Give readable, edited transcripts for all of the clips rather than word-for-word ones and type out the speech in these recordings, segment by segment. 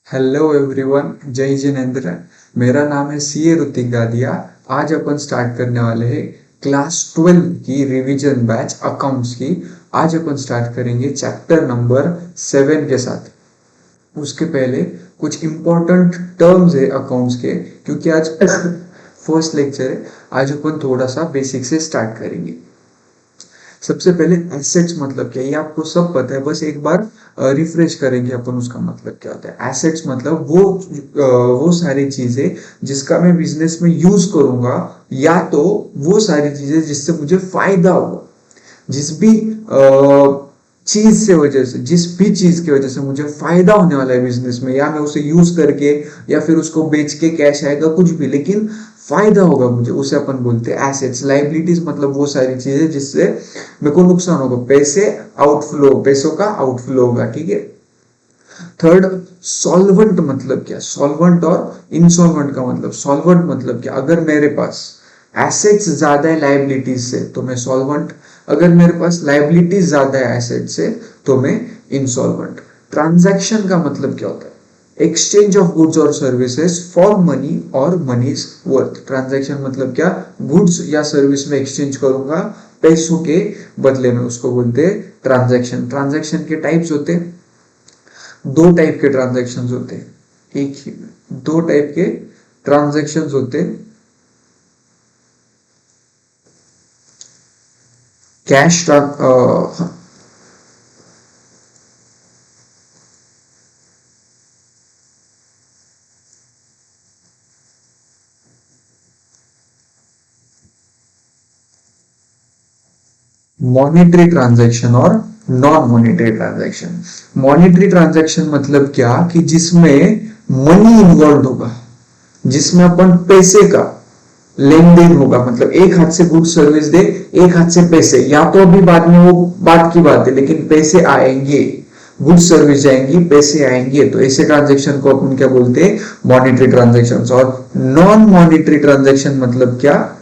Hello everyone, जय जिनेंद्र। मेरा नाम है सीए ऋतिक गादिया। आज अपन स्टार्ट करने वाले हैं क्लास 12 की रिवीजन बैच अकाउंट्स की। आज अपन स्टार्ट करेंगे चैप्टर नंबर 7 के साथ। उसके पहले कुछ इंपॉर्टेंट टर्म्स है अकाउंट्स के, क्योंकि आज फर्स्ट लेक्चर है। आज अपन थोड़ा सा बेसिक से स्टार्ट करेंगे। सबसे पहले एसेट्स मतलब क्या है, ये आपको सब पता है, बस एक बार रिफ्रेश करेंगे अपन उसका मतलब क्या होता है। एसेट्स मतलब वो सारी चीजें जिसका मैं बिजनेस में यूज करूंगा, या तो वो सारी चीजें जिससे मुझे फायदा होगा। जिस भी चीज से वजह से जिस भी चीज की वजह से मुझे फायदा होने वाला है बिजनेस में, या मैं उसे यूज करके या फिर उसको बेच के कैश आएगा कुछ भी, लेकिन फायदा होगा मुझे, उसे अपन बोलते हैं एसेट्स। लाइबिलिटीज मतलब वो सारी चीजें जिससे मेरे को नुकसान होगा, पैसों का आउटफ्लो होगा। ठीक है। थर्ड, सॉल्वेंट मतलब क्या। सॉल्वेंट और इंसॉल्वेंट का मतलब, सॉल्वेंट मतलब क्या, अगर मेरे पास एसेट्स ज्यादा है लाइबिलिटीज से तो मैं सॉल्वेंट, अगर मेरे पास लाइबिलिटीज ज्यादा है एसेट से तो मैं इंसॉल्वेंट। ट्रांजैक्शन का मतलब क्या होता है, एक्सचेंज ऑफ गुड्स और सर्विसेज फॉर मनी और मनीज वर्थ। ट्रांजैक्शन मतलब क्या, गुड्स या सर्विस में एक्सचेंज करूंगा पैसों के बदले में, उसको बोलते हैं ट्रांजैक्शन। ट्रांजैक्शन के टाइप्स होते हैं, दो टाइप के ट्रांजैक्शंस होते हैं, एक ही दो टाइप के ट्रांजैक्शंस होते हैं। कैश मॉनेटरी ट्रांजैक्शन और non monetary transaction. Monetary transaction मतलब क्या कि जिसमें मनी इन्वॉल्व होगा, जिसमें अपन पैसे का लेन देन होगा। मतलब एक हाथ से गुड सर्विस दे, एक हाथ से पैसे, या तो अभी बाद में वो बात की बात है, लेकिन पैसे आएंगे, गुड सर्विस जाएंगी, पैसे आएंगे, तो ऐसे ट्रांजैक्शन को अपन क्या बोलते हैं, मॉनेटरी ट्रांजैक्शन। और नॉन मॉनेटरी ट्रांजैक्शन मतलब क्या,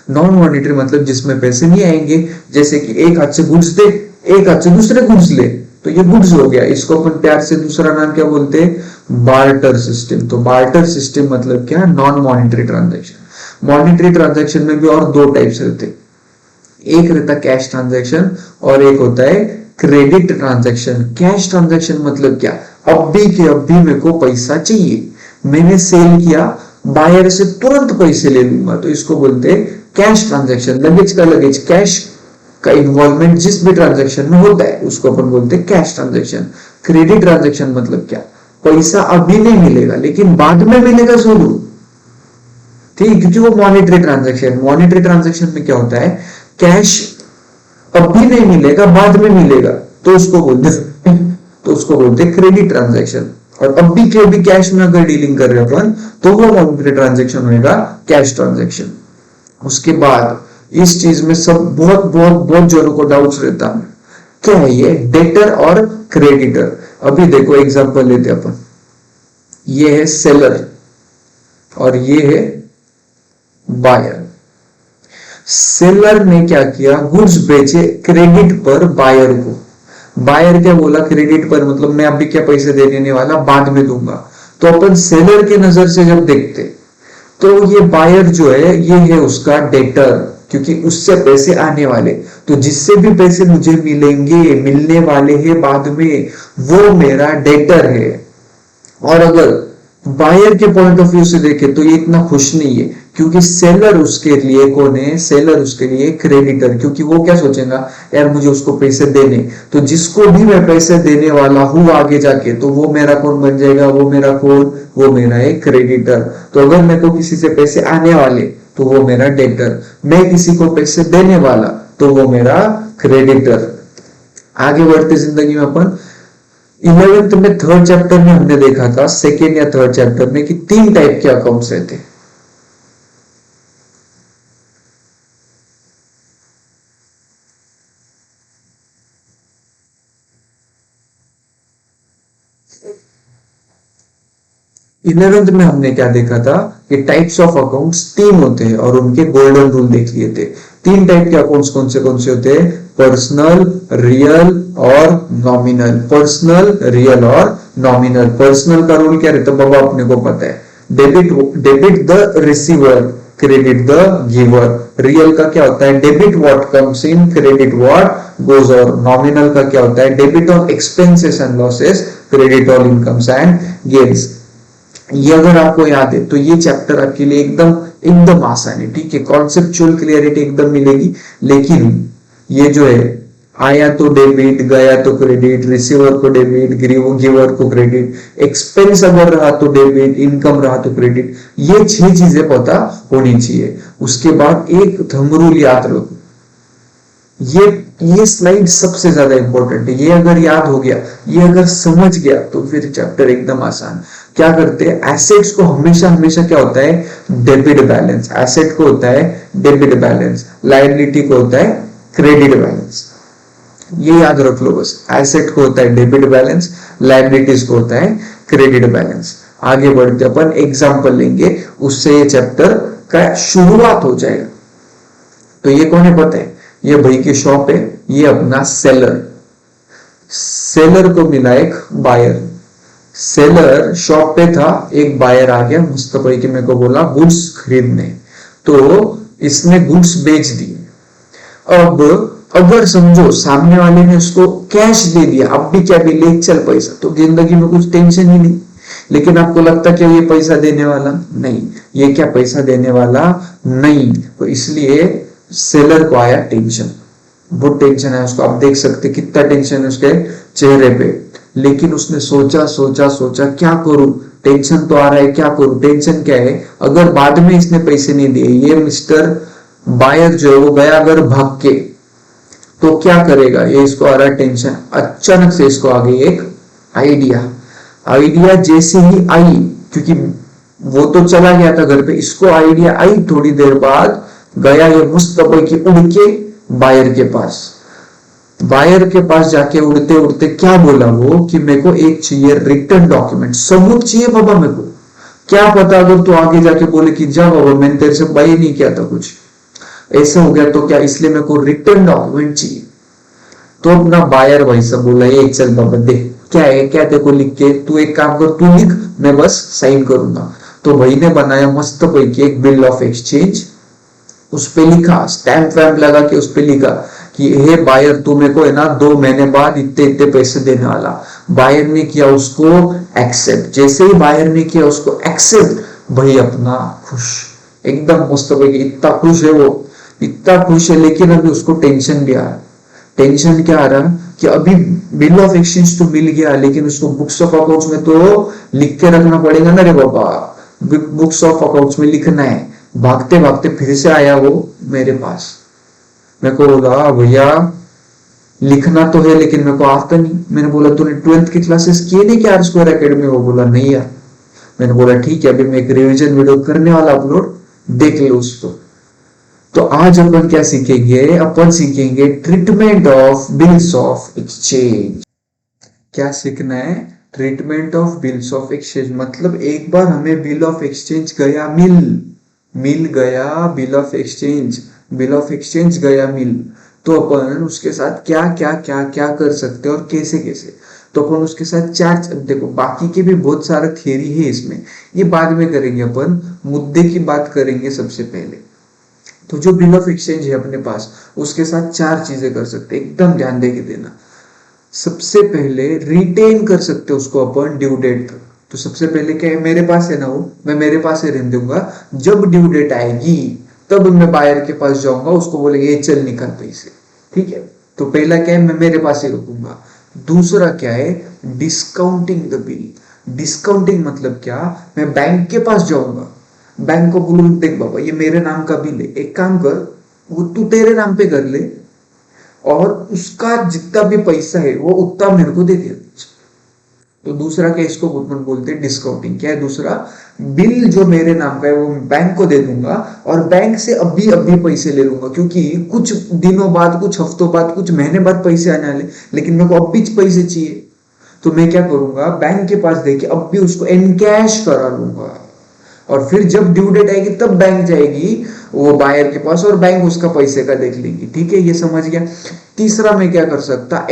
नॉन मॉनेटरी मतलब जिसमें पैसे नहीं आएंगे, जैसे कि एक हाथ से गुड्स दे, एक हाथ से दूसरे गुड्स ले, तो ये गुड्स हो गया। इसको अपन प्यार से दूसरा नाम क्या बोलते हैं, बार्टर सिस्टम। तो बार्टर सिस्टम मतलब क्या, non monetary transaction. Monetary transaction में भी और दो टाइप्स रहते, एक रहता कैश ट्रांजैक्शन और एक होता है क्रेडिट ट्रांजैक्शन। कैश ट्रांजैक्शन मतलब क्या, अभी के अभी मेरे को पैसा चाहिए, मैंने सेल किया, बायर से तुरंत पैसे ले लूंगा, तो इसको बोलते हैं कैश ट्रांजैक्शन। लगेज का लगेज, कैश का इन्वॉल्वमेंट जिस भी ट्रांजैक्शन में होता है उसको अपन बोलते हैं कैश ट्रांजैक्शन। क्रेडिट ट्रांजैक्शन मतलब क्या, पैसा अभी नहीं मिलेगा लेकिन बाद में मिलेगा जरूर। ठीक, क्योंकि वो मॉनेटरी ट्रांजैक्शन, मॉनेटरी ट्रांजैक्शन में क्या होता है, कैश अभी नहीं मिलेगा बाद में मिलेगा, तो उसको बोलते हैं क्रेडिट ट्रांजैक्शन। और अभी के अभी कैश में अगर डीलिंग कर रहे हैं अपन तो वो मॉनेटरी ट्रांजैक्शन होगा, कैश ट्रांजैक्शन। उसके बाद इस चीज में सब बहुत बहुत बहुत जनों को डाउट्स रहता है, क्या है ये डेटर और क्रेडिटर। अभी देखो एग्जांपल लेते अपन, ये है सेलर और ये है बायर। सेलर ने क्या किया, गुड्स बेचे क्रेडिट पर बायर को। बायर क्या बोला, क्रेडिट पर मतलब मैं अभी क्या पैसे देने वाला, बाद में दूंगा। तो अपन सेलर के नजर से जब देखते तो ये बायर जो है ये है उसका डेटर, क्योंकि उससे पैसे आने वाले, तो जिससे भी पैसे मुझे मिलेंगे, मिलने वाले हैं बाद में, वो मेरा डेटर है। और अगर बायर के पॉइंट ऑफ व्यू से देखे तो ये इतना खुश नहीं है, क्योंकि सेलर उसके लिए कौन है, सेलर उसके लिए क्रेडिटर, क्योंकि वो क्या सोचेगा, यार मुझे उसको पैसे देने, तो जिसको भी मैं पैसे देने वाला हूं आगे जाके, तो वो मेरा कौन बन जाएगा, वो मेरा कौन, वो मेरा एक क्रेडिटर। तो अगर मेरे को किसी से पैसे आने वाले तो वो मेरा डेटर, मैं किसी को पैसे देने वाला तो वो मेरा क्रेडिटर। आगे बढ़ते जिंदगी में अपन 11th में थर्ड चैप्टर में हमने देखा था, सेकेंड या थर्ड चैप्टर में, कि तीन टाइप के अकाउंट्स रहते हैं। इलेवेंथ में हमने क्या देखा था कि टाइप्स ऑफ अकाउंट्स तीन होते हैं और उनके गोल्डन रूल देख लिए थे। तीन टाइप के अकाउंट्स कौन से होते हैं, पर्सनल, रियल और नॉमिनल। पर्सनल, रियल और नॉमिनल। पर्सनल का रूल क्या रहता है बाबा, अपने को पता है, debit the receiver, credit the giver. Real का क्या होता है, debit what comes in, credit what goes out. Nominal का क्या होता है, debit of expenses and losses, credit all incomes and gains. ये अगर आपको याद है तो ये चैप्टर आपके लिए एकदम एकदम आसान है, ठीक है। कॉन्सेप्चुअल क्लियरिटी एकदम मिलेगी। लेकिन ये जो है, आया तो डेबिट, गया तो क्रेडिट, रिसीवर को डेबिट, गिवर को क्रेडिट, एक्सपेंस अगर रहा तो डेबिट, इनकम रहा तो क्रेडिट, ये 6 चीजें पता होनी चाहिए। उसके बाद एक थंब रूल याद रखो, ये स्लाइड सबसे ज्यादा इंपॉर्टेंट है। ये अगर याद हो गया, ये अगर समझ गया तो फिर चैप्टर एकदम आसान। क्या करते हैं, एसेट्स को हमेशा हमेशा क्या होता है, डेबिट बैलेंस। एसेट को होता है डेबिट बैलेंस, लायबिलिटी को होता है क्रेडिट बैलेंस। ये याद रख लो बस, एसेट को होता है डेबिट बैलेंस, लायबिलिटीज को होता है क्रेडिट बैलेंस। आगे बढ़ते अपन एग्जांपल लेंगे, उससे ये चैप्टर का शुरुआत हो जाएगा। तो ये कौन है पता है, ये भाई की शॉप है, ये अपना सेलर। सेलर को मिला एक बायर। सेलर शॉप पे था, एक बायर आ गया मस्त भाई के, मेरे को बोला गुड्स खरीदने, तो इसने गुड्स बेच दिए। अब अगर समझो सामने वाले ने उसको कैश दे दिया, अब भी क्या भी ले चल पैसा, तो जिंदगी में कुछ टेंशन ही नहीं। लेकिन आपको लगता क्या ये पैसा देने वाला नहीं, ये क्या पैसा देने वाला नहीं, तो इसलिए सेलर को आया टेंशन, बहुत टेंशन है उसको। आप देख सकते कितना टेंशन है उसके चेहरे पे। लेकिन उसने सोचा सोचा सोचा, क्या करूं, टेंशन तो आ रहा है, क्या करूं। टेंशन क्या है, अगर बाद में इसने पैसे नहीं दिए, ये मिस्टर बायर जो है वो गया अगर भाग के, तो क्या करेगा, ये इसको आ रहा है टेंशन। अचानक से इसको आ गई एक आइडिया। आइडिया जैसे ही आई, क्योंकि वो तो चला गया था घर पे, इसको आइडिया आई, थोड़ी देर बाद गया ये मुस्तफा की उड़ के बायर के पास। बायर के पास जाके उड़ते उड़ते क्या बोला वो, कि मेरे को एक चाहिए रिटर्न डॉक्यूमेंट, सबूत चाहिए बाबा मेरे को। क्या पता अगर तू आगे जाके बोले कि जा बाबा मैंने तेरे से बाय नहीं किया था कुछ, ऐसा हो गया तो क्या, इसलिए मेरे को रिटर्न डॉक्यूमेंट चाहिए। तो अपना बायर भाई सब बोला, ये चल बाबा दे, क्या है, क्या तेरे को लिख के, तू एक काम कर, तू लिख, मैं बस साइन करूंगा। तो भाई ने बनाया मस्त पैकी एक बिल ऑफ एक्सचेंज, उस पे लिखा, स्टैंप वैम्प लगा के उस पे लिखा कि हे बायर तू मेरे को है ना 2 महीने बाद इतने इतने पैसे देने वाला। बायर ने किया उसको एक्सेप्ट। जैसे ही बायर ने किया उसको एक्सेप्ट, भाई अपना खुश, एकदम मस्त पैकी, इतना खुश है वो, इतना खुश है। लेकिन अभी उसको टेंशन भी आ रहा। टेंशन क्या आ रहा कि अभी बिल ऑफ एक्सचेंज तो मिल गया, लेकिन उसको बुक्स ऑफ अकाउंट्स में तो लिख के रखना पड़ेगा ना रे बाबा, बुक्स ऑफ अकाउंट्स में लिखना है। भागते भागते फिर से आया वो मेरे पास, मेरे को बोला भैया लिखना तो है लेकिन मेरे को आता नहीं। मैंने बोला तूने 12th की क्लासेस किए नहीं क्या R² एकेडमी? वो बोला नहीं यार। मैंने बोला ठीक है, अभी मैं एक रिवीजन वीडियो करने वाला अपलोड, देख लो उसको। तो आज अपन क्या सीखेंगे, अपन सीखेंगे treatment of bills of exchange. क्या सीखना है, treatment of bills of exchange. मतलब एक बार हमें बिल ऑफ एक्सचेंज गया मिल गया bill of exchange, bill of exchange गया मिल, तो अपन उसके साथ क्या क्या क्या क्या कर सकते हैं और कैसे कैसे। तो अपन उसके साथ 4, देखो बाकी के भी बहुत सारा थियरी है इसमें, ये बाद में करेंगे। अपन मुद्दे की बात करेंगे सबसे पहले। तो जो बिल ऑफ एक्सचेंज है अपने पास, उसके साथ 4 चीजें कर सकते हैं, एकदम ध्यान दे के देना। सबसे पहले रिटेन कर सकते हैं उसको अपन ड्यू डेट। तो सबसे पहले क्या है, मेरे पास है ना वो, मैं मेरे पास ही रहने दूंगा, जब ड्यू डेट आएगी तब मैं बायर के पास जाऊंगा, उसको बोलेंगे ये चल निकाल पैसे, ठीक है। तो पहला क्या है, मैं मेरे पास ही रखूंगा। दूसरा क्या है, डिस्काउंटिंग द बिल। डिस्काउंटिंग मतलब क्या, मैं बैंक के पास जाऊंगा, बैंक को बोलूं देख बाबा ये मेरे नाम का बिल है, एक काम कर वो तू तेरे नाम पे कर ले और उसका जितना भी पैसा है वो उतना मेरे को दे दे। तो दूसरा क्या, इसको बोलते हैं डिस्काउंटिंग। क्या है दूसरा, बिल जो मेरे नाम का है वो बैंक को दे दूंगा और बैंक से अभी पैसे ले लूंगा, क्योंकि कुछ दिनों बाद, कुछ हफ्तों बाद, कुछ महीने बाद पैसे आने वाले, लेकिन मेरे को अभी पैसे चाहिए। तो मैं क्या करूंगा, बैंक के पास देके अभी उसको एनकैश करा लूंगा। और फिर जब ड्यू डेट आएगी तब बैंक जाएगी वो बायर के पास और बैंक उसका पैसे का देख लेगी। ठीक है, ये समझ गया। तीसरा मैं क्या कर सकता,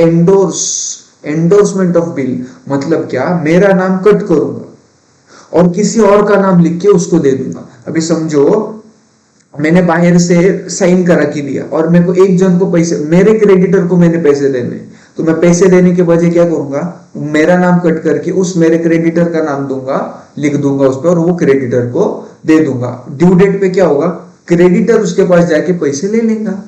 एंडोर्समेंट ऑफ बिल, मतलब क्या, मेरा नाम कट करूंगा और किसी और का नाम लिख के उसको दे दूंगा। अभी समझो मैंने बाहर से साइन करा के लिया और मेरे को एक जन को पैसे, मेरे क्रेडिटर को मैंने पैसे देने, तो मैं पैसे देने के बजाय क्या करूंगा, मेरा नाम कट करके उस मेरे क्रेडिटर का नाम दूंगा, लिख दूंगा उस पर और वो क्रेडिटर को दे दूंगा। ड्यू डेट पे क्या होगा, क्रेडिटर उसके पास जाके पैसे ले लेगा,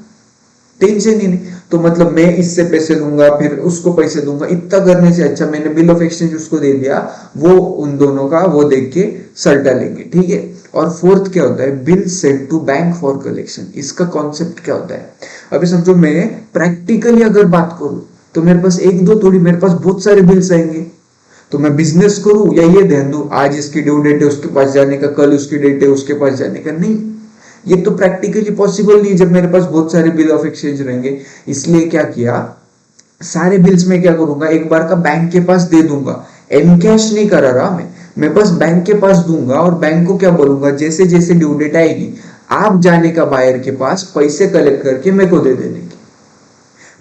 टेंशन ही नहीं। तो मतलब मैं इससे पैसे लूंगा फिर उसको पैसे दूंगा, इतना करने से अच्छा मैंने बिल ऑफ एक्सचेंज उसको दे दिया, वो उन दोनों का वो देख के सल्टा लेंगे। ठीक है। और फोर्थ क्या होता है, bill send to bank for collection. इसका कॉन्सेप्ट क्या होता है, अभी समझो मैं प्रैक्टिकली अगर बात करूं तो मेरे पास एक दो थोड़ी, मेरे पास बहुत सारे बिल्स आएंगे। तो मैं बिजनेस करूं या ये ध्यान दूं आज इसकी ड्यू डेट है उसके पास जाने का, कल उसकी डेट है उसके पास जाने का, नहीं, ये तो प्रैक्टिकली पॉसिबल नहीं जब मेरे पास बहुत सारे बिल ऑफ एक्सचेंज रहेंगे। इसलिए क्या किया, सारे बिल्स में क्या करूंगा, एक बार का बैंक के पास दे दूंगा, एनकैश नहीं करा रहा मैं बस बैंक के पास दूंगा और बैंक को क्या बोलूंगा, जैसे जैसे ड्यू डेट आएगी आप जाने का बायर के पास पैसे कलेक्ट करके मेरे को दे देने की।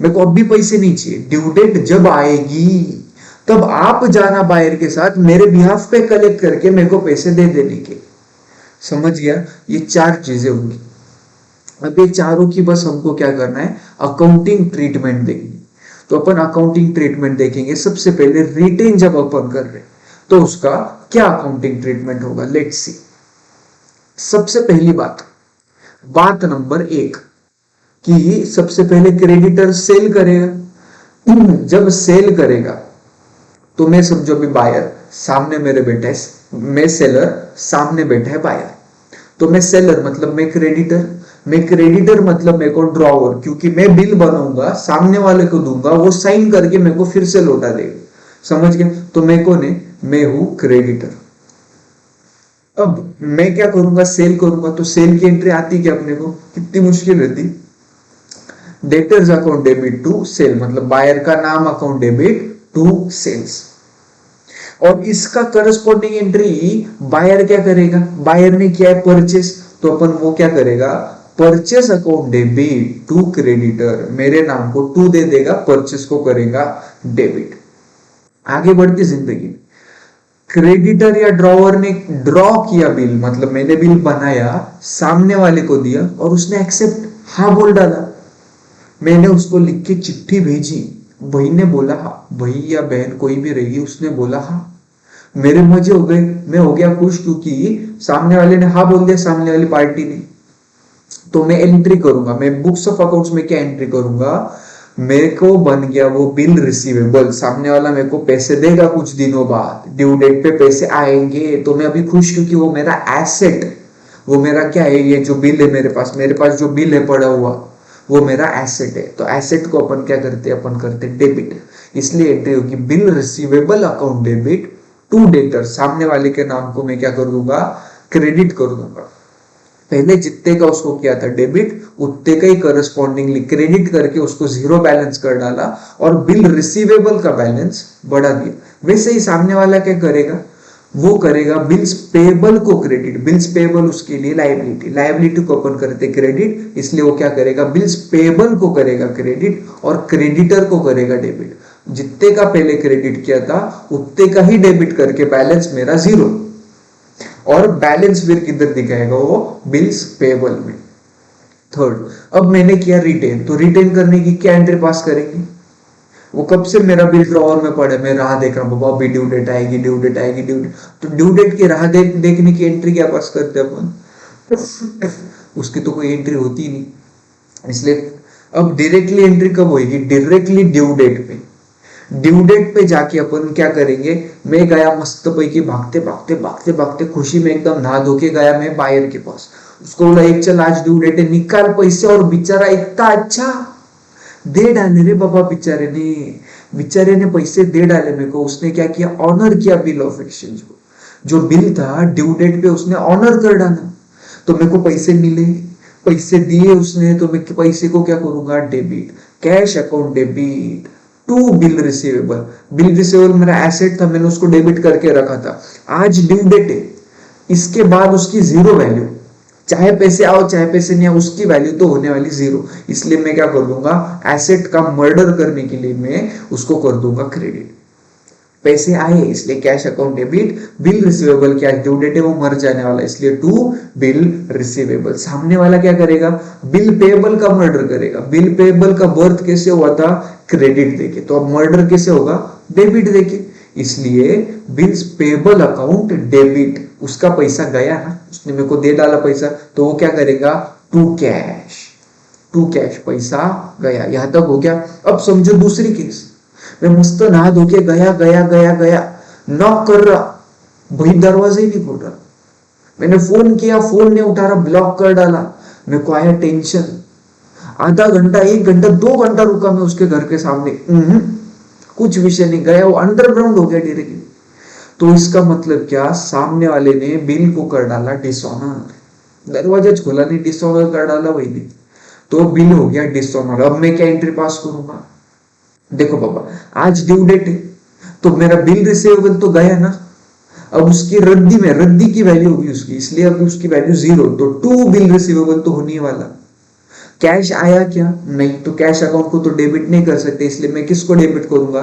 मेरे को अब भी पैसे नहीं चाहिए, ड्यू डेट जब आएगी तब आप जाना बायर के साथ मेरे बिहाफ पे कलेक्ट करके मेरे को पैसे दे देने के। समझ गया, ये चार चीजें होंगी। अब ये चारों की बस हमको क्या करना है, अकाउंटिंग ट्रीटमेंट देखनी। तो अपन अकाउंटिंग ट्रीटमेंट देखेंगे। सबसे पहले रिटेन जब अपन कर रहे तो उसका क्या अकाउंटिंग ट्रीटमेंट होगा, लेट्स सी। सबसे पहली बात नंबर 1 कि सबसे पहले क्रेडिटर सेल करेगा। जब सेल करेगा तो मैं समझो अभी बायर सामने मेरे बैठा है, मैं सेलर सामने बैठा है बायर, तो मैं सेलर मतलब मैं क्रेडिटर मतलब मेरे को ड्रॉवर, क्योंकि मैं बिल बनाऊंगा सामने वाले को दूंगा, वो साइन करके मेरे को फिर से लौटा देगा। समझ गए, तो मेरे को ने मैं हूं क्रेडिटर। अब मैं क्या करूंगा, सेल करूंगा, तो सेल की एंट्री आती क्या अपने को, कितनी मुश्किल रहती, debtors account debit to sale, मतलब बायर का नाम अकाउंट डेबिट टू सेल्स। और इसका करस्पॉन्डिंग एंट्री बायर क्या करेगा, बायर ने किया है परचेस, तो अपन वो क्या करेगा, purchase account debit to creditor, मेरे नाम को टू दे देगा, परचेस को करेगा डेबिट। आगे बढ़ती जिंदगी, क्रेडिटर या ड्रॉवर ने ड्रॉ किया बिल, मतलब मैंने बिल बनाया, सामने वाले को दिया और उसने एक्सेप्ट हाँ बोल डाला, मैंने उसको लिख के चिट्ठी भेजी, भाई ने बोला हाँ, भाई या बहन कोई भी रहेगी, उसने बोला हाँ, मेरे मजे हो गए, मैं हो गया खुश, क्योंकि सामने वाले ने हाँ बोल दिया, सामने वाली पार्टी ने। तो मैं एंट्री करूंगा, मैं बुक्स ऑफ अकाउंट्स में क्या एंट्री करूंगा, मेरे को बन गया वो बिल रिसीवेबल, सामने वाला मेरे को पैसे देगा कुछ दिनों बाद, ड्यू डेट पे पैसे आएंगे, तो मैं अभी खुश, क्योंकि वो मेरा एसेट, वो मेरा क्या है, ये जो बिल है मेरे पास जो बिल है पड़ा हुआ वो मेरा एसेट है। तो एसेट को अपन क्या करते हैं, अपन करते हैं डेबिट, इसलिए एंट्री होगी bill receivable account debit to debtor, सामने वाले के नाम को मैं क्या कर दूंगा, क्रेडिट कर दूंगा। पहले जितने का उसको किया था डेबिट, उतने का ही करस्पॉन्डिंगली क्रेडिट करके उसको जीरो बैलेंस कर डाला और बिल रिसीवेबल का बैलेंस बढ़ा दिया। वैसे ही सामने वाला क्या करेगा, वो करेगा बिल्स पेबल को क्रेडिट, बिल्स पेबल उसके लिए लायबिलिटी को अपन करते क्रेडिट, इसलिए वो क्या करेगा, बिल्स पेबल को करेगा क्रेडिट और क्रेडिटर को करेगा डेबिट। जितने का पहले क्रेडिट किया था उतने का ही डेबिट करके बैलेंस मेरा जीरो, और बैलेंस फिर किधर दिखाएगा, वो बिल्स पेबल में। थर्ड, अब मैंने किया रिटेन, तो रिटेन करने की क्या एंट्री पास करेंगे, वो कब से मेरा बिल ड्रॉवर में पड़े, मैं राह देख रहा हूँ बाबा, अभी ड्यू डेट आएगी, ड्यू डेट आएगी, ड्यू डेट, तो ड्यू डेट की राह देखने की एंट्री क्या पास करते अपन, उसकी तो कोई एंट्री होती नहीं। इसलिए अब डायरेक्टली एंट्री कब होगी, डायरेक्टली ड्यू डेट पे, ड्यू डेट पे जाके अपन क्या करेंगे, मैं गया मस्त पैकी भागते भागते भागते भागते खुशी में एकदम नहा धो के गया मैं बायर के पास, उसको बोला एक चल आज ड्यू डेट है, निकाल पैसे, और बेचारा इतना अच्छा दे डाले रे बाबा, बेचारे ने पैसे दे डाले मेरे को। उसने क्या किया, ऑनर किया बिल ऑफ एक्सचेंज को, जो बिल था ड्यू डेट पे उसने ऑनर कर डाला, तो मेरे को पैसे मिले, पैसे दिए उसने, तो मैं पैसे को क्या करूंगा, debit, cash account debit to bill receivable. Bill receivable मेरा एसेट था, मैंने उसको डेबिट करके रखा था, आज ड्यू डेट है, इसके बाद उसकी जीरो वैल्यू, चाहे पैसे आओ चाहे पैसे नहीं आओ, उसकी वैल्यू तो होने वाली जीरो। इसलिए मैं क्या कर दूंगा, एसेट का मर्डर करने के लिए मैं उसको कर दूंगा क्रेडिट। पैसे आए इसलिए cash account debit, bill receivable क्या ड्यू डेट है वो मर जाने वाला इसलिए टू बिल रिसीवेबल। सामने वाला क्या करेगा, बिल पेएबल का मर्डर करेगा। बिल पेएबल का बर्थ कैसे हुआ था, क्रेडिट देके, तो अब मर्डर कैसे होगा, डेबिट देके। इसलिए बिल्स पेएबल अकाउंट डेबिट, उसका पैसा गया ना, उसने मेरे को दे डाला पैसा, तो वो क्या करेगा, टू कैश, टू कैश पैसा गया। यहां तक हो गया। अब समझो दूसरी केस, मैं मस्त नहा धो के गया गया गया गया, नॉक कर रहा, भाई दरवाजा ही नहीं खोल रहा, मैंने फोन किया, फोन नहीं उठा रहा, ब्लॉक कर डाला। मेरे को आया टेंशन, आधा घंटा, 1 घंटा, 2 घंटा रुका मैं उसके घर के सामने, कुछ विषय नहीं, गया वो अंडरग्राउंड हो गया डायरेक्टली। तो इसका मतलब क्या, सामने वाले ने बिल को कर डाला डिसऑनर, दरवाजा खोला नहीं, डिसऑनर कर डाला वही नहीं, तो बिल हो गया डिसऑनर। अब मैं क्या एंट्री पास करूंगा, देखो बाबा आज ड्यू डेट है, तो मेरा बिल रिसीवेबल तो गया ना, अब उसकी रद्दी में, रद्दी की वैल्यू होगी उसकी, इसलिए अब उसकी वैल्यू जीरो, तो टू बिल रिसीवेबल तो होने वाला। कैश आया क्या, नहीं, तो कैश अकाउंट को तो डेबिट नहीं कर सकते, इसलिए मैं किसको डेबिट करूंगा,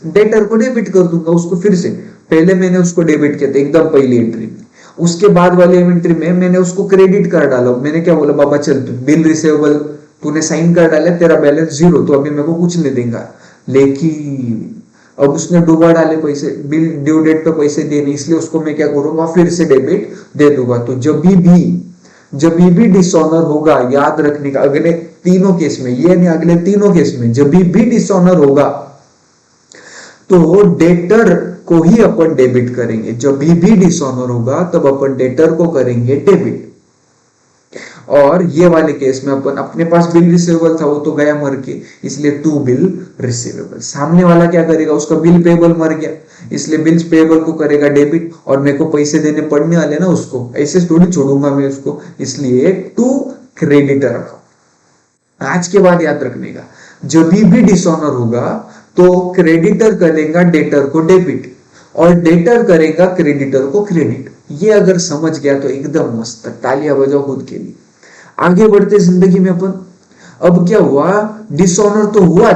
डेटर को डेबिट कर दूंगा उसको। फिर से पहले मैंने उसको डेबिट किया था एकदम पहली एंट्री में, उसके बाद वाली एंट्री में मैंने उसको क्रेडिट कर डाला। मैंने क्या बोला, बाबा चल तू बिल रिसीवेबल तूने साइन कर डाला, तेरा बैलेंस जीरो, तो अभी मेरे को कुछ नहीं देगा। लेकिन अब उसने डूबा डाले पैसे, बिल ड्यू डेट पे पैसे देने, इसलिए उसको मैं क्या करूंगा, फिर से डेबिट दे दूंगा। तो जब भी डिसऑनर होगा, याद रखने का, अगले तीनों केस में, ये नहीं अगले तीनों केस में, जब भी डिसऑनर होगा तो डेटर को ही अपन डेबिट करेंगे। जब भी डिसऑनर होगा तब अपन डेटर को करेंगे डेबिट। और ये वाले केस में अपन, अपने पास बिल रिसीवेबल था वो तो गया मर के, इसलिए टू बिल रिसीवेबल। सामने वाला क्या करेगा, उसका बिल पेएबल मर गया, इसलिए बिल्स पेएबल को करेगा डेबिट, और मेरे को पैसे देने पड़ने वाले ना उसको, ऐसे थोड़ी छोड़ूंगा मैं उसको, इसलिए टू क्रेडिटर अकाउंट। आज के बाद याद रखने का, जब भी डिसऑनर होगा तो क्रेडिटर करेगा डेटर को डेबिट, और डेटर करेगा क्रेडिटर को क्रेडिट। ये अगर समझ गया तो एकदम मस्त, तालियां बजाओ खुद के लिए। आगे बढ़ते जिंदगी में अपन, अब क्या हुआ, डिसऑनर तो हुआ,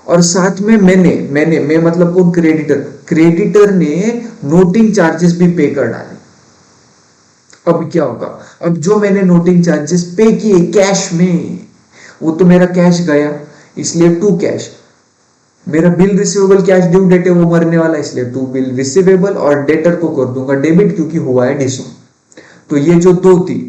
और साथ में मैं मतलब कौन, क्रेडिटर ने नोटिंग चार्जेस भी पे कर डाले। अब क्या होगा, अब जो मैंने नोटिंग चार्जेस पे किए कैश में, वो तो मेरा कैश गया, इसलिए टू कैश। मेरा bill receivable cash due date है वो मरने वाला, इसलिए टू बिल रिसीवेबल, और डेटर को कर दूंगा डेबिट क्योंकि हुआ है डिसऑनर। तो ये जो दो थी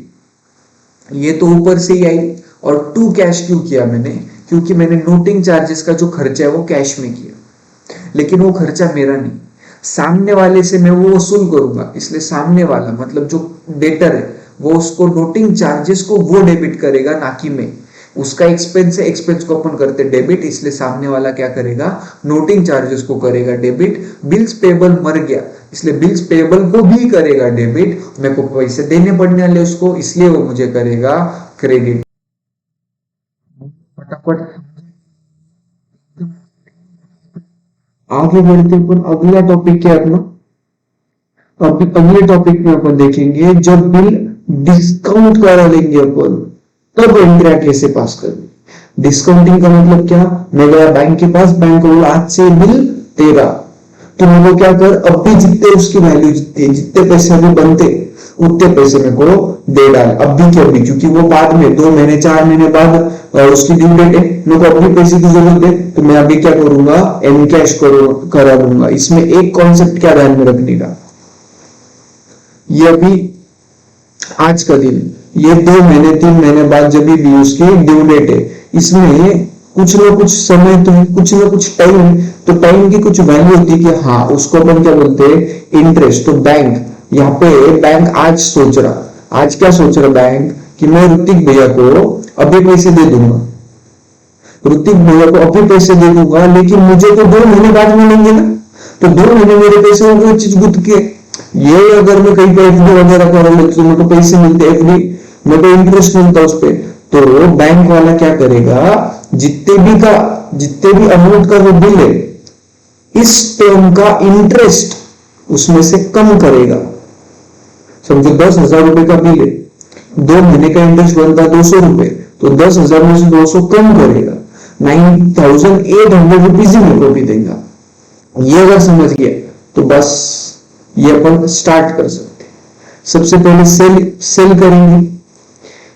ये तो ऊपर से ही आई, और टू कैश क्यों किया मैंने, क्योंकि मैंने नोटिंग चार्जेस का जो खर्चा है वो कैश में किया, लेकिन वो खर्चा मेरा नहीं, सामने वाले से मैं वो वसूल करूंगा, इसलिए सामने वाला मतलब जो डेटर है वो उसको नोटिंग चार्जेस को वो डेबिट करेगा, ना कि मैं। उसका एक्सपेंस है, एक्सपेंस को अपन करते डेबिट, इसलिए सामने वाला क्या करेगा, नोटिंग चार्जेस को करेगा डेबिट। बिल्स पेएबल मर गया, इसलिए बिल्स पेएबल को भी करेगा डेबिट, मेरे को पैसे देने पड़ने वाले उसको, इसलिए वो मुझे करेगा क्रेडिट। फटाफट आगे बढ़ते अपन, अगला टॉपिक क्या अपना, अगले टॉपिक में अपन देखेंगे जब बिल डिस्काउंट करा लेंगे अपन, तब एंट्री कैसे पास करनी। डिस्काउंटिंग का मतलब क्या, मैं गया बैंक के पास, बैंक बोला आज से बिल तेरा, तो मेरे को क्या कर, अब भी जितने उसकी वैल्यू, जितने पैसे अभी बनते उतने पैसे मेरे को दे डाल, अब भी क्या, भी क्योंकि वो बाद में 2 महीने 4 महीने बाद उसकी ड्यू डेट है, मेरे को अपने पैसे की जरूरत है, तो मैं अभी क्या करूंगा, एनकैश करा दूंगा। इसमें एक कॉन्सेप्ट क्या ध्यान में रखने का, ये अभी आज का दिन, ये 2 महीने 3 महीने बाद जब भी उसकी ड्यू डेट है, इसमें कुछ ना कुछ समय तो है, कुछ ना कुछ टाइम, तो टाइम की कुछ वैल्यू होती है कि हाँ, उसको अपन क्या बोलते हैं, इंटरेस्ट। तो बैंक, यहाँ पे बैंक आज सोच रहा, आज क्या सोच रहा बैंक, कि मैं ऋतिक भैया को अभी पैसे दे दूंगा, ऋतिक भैया को अभी पैसे दे दूंगा, लेकिन मुझे तो 2 महीने बाद मिलेंगे ना, तो 2 महीने मेरे पैसे हो गए चीज गुद के। ये अगर मैं कहीं पे एफडी वगैरह कर रहा हूँ तो मेरे को पैसे मिलते, एफडी मेरे को इंटरेस्ट मिलता उस पर, तो बैंक वाला क्या करेगा, जितने भी अमाउंट का वो बिल है, इस टर्म का इंटरेस्ट उसमें से कम करेगा। समझो 10,000 रुपए का बिल है, 2 महीने का इंटरेस्ट बनता है 200 रुपए, तो 10,000 में से 200 कम करेगा, 9,800 रुपीज ही मेरे को भी देगा। ये अगर समझ गया तो बस ये अपन स्टार्ट कर सकते हैं। सबसे पहले सेल सेल करेंगे,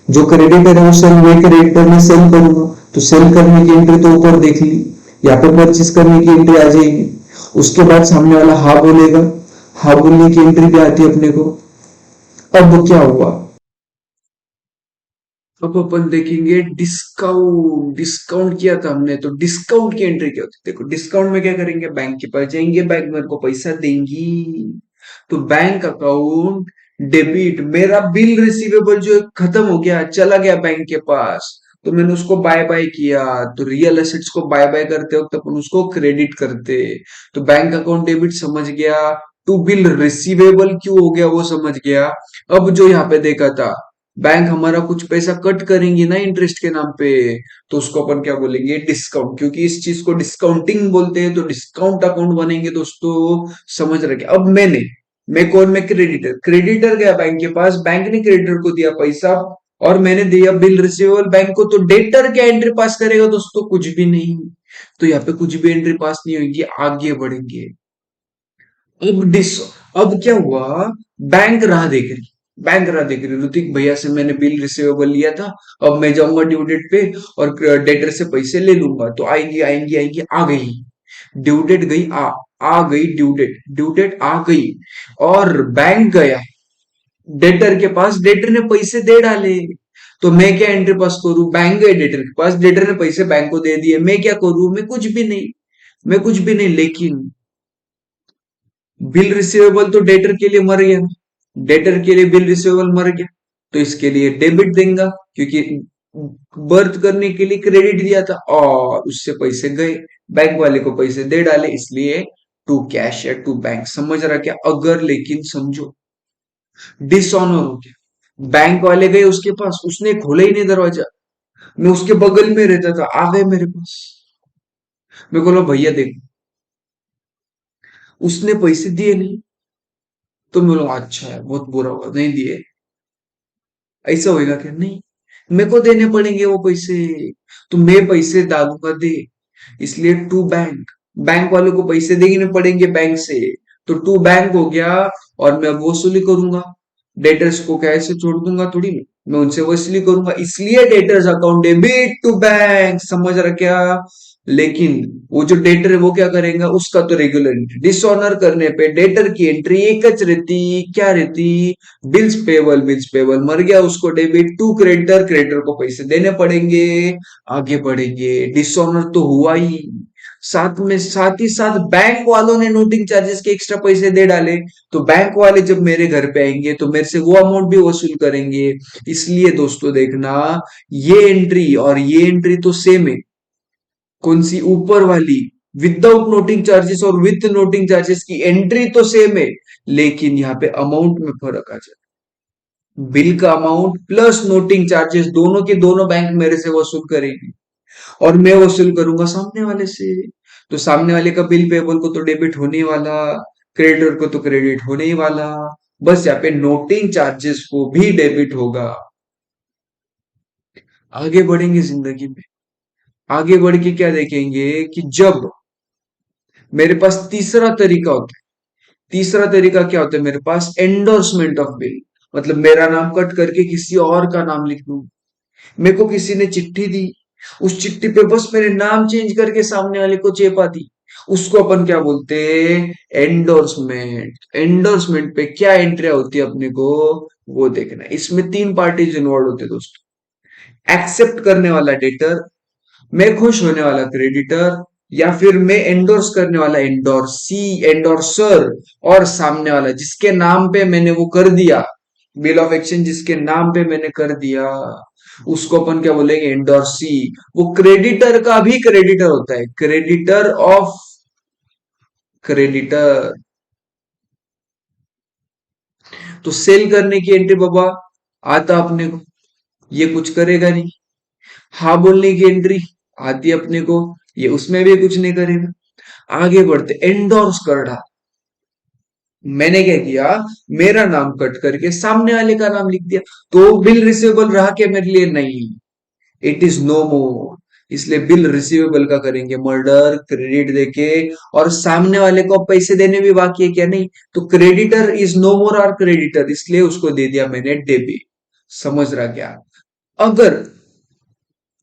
जो क्रेडिटर है वो सेल, मैं क्रेडिटर में सेल करूंगा, तो सेल करने की एंट्री तो ऊपर देख ली, यहाँ पे परचेज करने की एंट्री आ जाएगी। उसके बाद सामने वाला हा बोलेगा, हा बोलने की एंट्री भी आती है अपने को। अब वो क्या हुआ, अब अपन देखेंगे डिस्काउंट, डिस्काउंट किया था हमने, तो डिस्काउंट की एंट्री क्या होती है। देखो डिस्काउंट में क्या करेंगे, बैंक के पास जाएंगे, बैंक मेरे को पैसा देंगी, तो बैंक अकाउंट डेबिट, मेरा बिल रिसीवेबल जो है खत्म हो गया, चला गया बैंक के पास, तो मैंने उसको बाय बाय किया। तो रियल एसेट्स को बाय बाय करते वक्त अपन उसको क्रेडिट करते, तो बैंक अकाउंट डेबिट समझ गया, टू बिल रिसीवेबल क्यों हो गया वो समझ गया। अब जो यहाँ पे देखा था, बैंक हमारा कुछ पैसा कट करेंगे ना इंटरेस्ट के नाम पे, तो उसको अपन क्या बोलेंगे, डिस्काउंट, क्योंकि इस चीज को डिस्काउंटिंग बोलते हैं, तो डिस्काउंट अकाउंट बनेंगे दोस्तों। समझ रखे। अब मैं कौन, मैं क्रेडिटर, क्रेडिटर गया बैंक के पास, बैंक ने क्रेडिटर को दिया पैसा, और मैंने दिया बिल रिसीवेबल बैंक को, तो डेटर क्या एंट्री पास करेगा दोस्तों, कुछ भी नहीं। तो यहाँ पे कुछ भी एंट्री पास नहीं होगी, आगे बढ़ेंगे। अब डिस अब क्या हुआ, बैंक राह देख रही, बैंक राह देख रही, ऋतिक भैया से मैंने बिल रिसीवेबल लिया था, अब मैं जाऊंगा ड्यू डेट पे और डेटर से पैसे ले लूंगा, तो आएंगी आएंगी आएंगी, आ गई ड्यू डेट, गई आ गई ड्यू डेट, ड्यू डेट आ गई, और बैंक गया डेटर के पास, डेटर ने पैसे दे डाले, तो मैं क्या एंट्री पास करूं, बैंक गए डेटर के पास, डेटर ने पैसे बैंक को दे दिए, मैं क्या करूं, मैं कुछ भी नहीं, मैं कुछ भी नहीं, लेकिन बिल रिसीवेबल तो डेटर के लिए मर गया, डेटर के लिए बिल रिसीवेबल मर गया, तो इसके लिए डेबिट देंगे, क्योंकि बर्थ करने के लिए क्रेडिट दिया था और उससे पैसे गए, बैंक वाले को पैसे दे डाले, इसलिए टू कैश या टू बैंक। समझ रहा क्या, अगर लेकिन समझो डिसऑनर हो गया, बैंक वाले गए उसके पास, उसने खोला ही नहीं दरवाजा, मैं उसके बगल में रहता था, आ गए मेरे पास, मैं बोला भैया देखो, उसने पैसे दिए नहीं, तो मैं बोला अच्छा है, बहुत बुरा हुआ नहीं दिए, ऐसा होएगा क्या, नहीं, मेरे को देने पड़ेंगे वो पैसे, तो मैं पैसे डालूंगा दे, इसलिए टू बैंक, बैंक वालों को पैसे देने पड़ेंगे बैंक से, तो टू बैंक हो गया, और मैं वसूली करूंगा, डेटर्स को कैसे छोड़ दूंगा थोड़ी, मैं उनसे वसूली करूंगा, इसलिए debtors account debit to bank. समझ रहा क्या, लेकिन वो जो डेटर है वो क्या करेगा, उसका तो रेगुलर एंट्री, डिसऑनर करने पे डेटर की एंट्री एक रहती, क्या रहती, बिल्स पेबल मर गया, उसको डेबिट टू क्रेडिटर, क्रेडिटर को पैसे देने पड़ेंगे, आगे बढ़ेंगे, डिसऑनर तो हुआ ही, साथ ही साथ बैंक वालों ने नोटिंग चार्जेस के एक्स्ट्रा पैसे दे डाले, तो बैंक वाले जब मेरे घर पे आएंगे तो मेरे से वो अमाउंट भी वसूल करेंगे, इसलिए दोस्तों देखना, ये एंट्री और ये एंट्री तो सेम है, कौन सी, ऊपर वाली विदाउट नोटिंग चार्जेस और विथ नोटिंग चार्जेस की एंट्री तो सेम है, लेकिन यहाँ पे अमाउंट में फर्क आ जाए, बिल का अमाउंट प्लस नोटिंग चार्जेस दोनों के दोनों बैंक मेरे से वसूल करेगी, और मैं वसूल करूंगा सामने वाले से, तो सामने वाले का बिल पेबल को तो डेबिट होने ही वाला, क्रेडिटर को तो क्रेडिट होने ही वाला, बस यहाँ पे नोटिंग चार्जेस को भी डेबिट होगा। आगे बढ़ेंगे जिंदगी में, आगे बढ़ के क्या देखेंगे कि जब मेरे पास तीसरा तरीका होता है, तीसरा तरीका क्या होता है मेरे पास, एंडोर्समेंट ऑफ बिल, मतलब मेरा नाम कट करके किसी और का नाम लिख दूं, मेरे को किसी ने चिट्ठी दी, उस चिट्ठी पे बस मेरे नाम चेंज करके सामने वाले को चेपा दी, उसको अपन क्या बोलते हैं, एंडोर्समेंट। एंडोर्समेंट पे क्या एंट्री होती है अपने को, वो देखना है। इसमें तीन पार्टीज इन्वॉल्व होते हैं दोस्तों, एक्सेप्ट करने वाला डेटर, मैं खुश होने वाला क्रेडिटर, या फिर मैं एंडोर्स करने वाला एंडोर्सी, एंडोर्सर, और सामने वाला जिसके नाम पे मैंने वो कर दिया, बिल ऑफ एक्सचेंज जिसके नाम पे मैंने कर दिया, उसको अपन क्या बोलेंगे, एंडोर्सी। वो क्रेडिटर का भी क्रेडिटर होता है, क्रेडिटर ऑफ क्रेडिटर। तो सेल करने की एंट्री बाबा आता अपने को, ये कुछ करेगा नहीं, हाँ बोलने की एंट्री आती है अपने को, ये उसमें भी कुछ नहीं करेगा, आगे बढ़ते, एंडोर्स कर डाल, मैंने क्या किया, मेरा नाम कट करके सामने वाले का नाम लिख दिया, तो बिल रिसीवेबल रहा क्या मेरे लिए? नहीं, इट इज नो मोर। इसलिए बिल रिसीवेबल का करेंगे मर्डर, क्रेडिट देके, और सामने वाले को पैसे देने भी बाकी है क्या? नहीं, तो क्रेडिटर इज नो मोर और क्रेडिटर, इसलिए उसको दे दिया मैंने डेबिट। समझ रहा क्या? अगर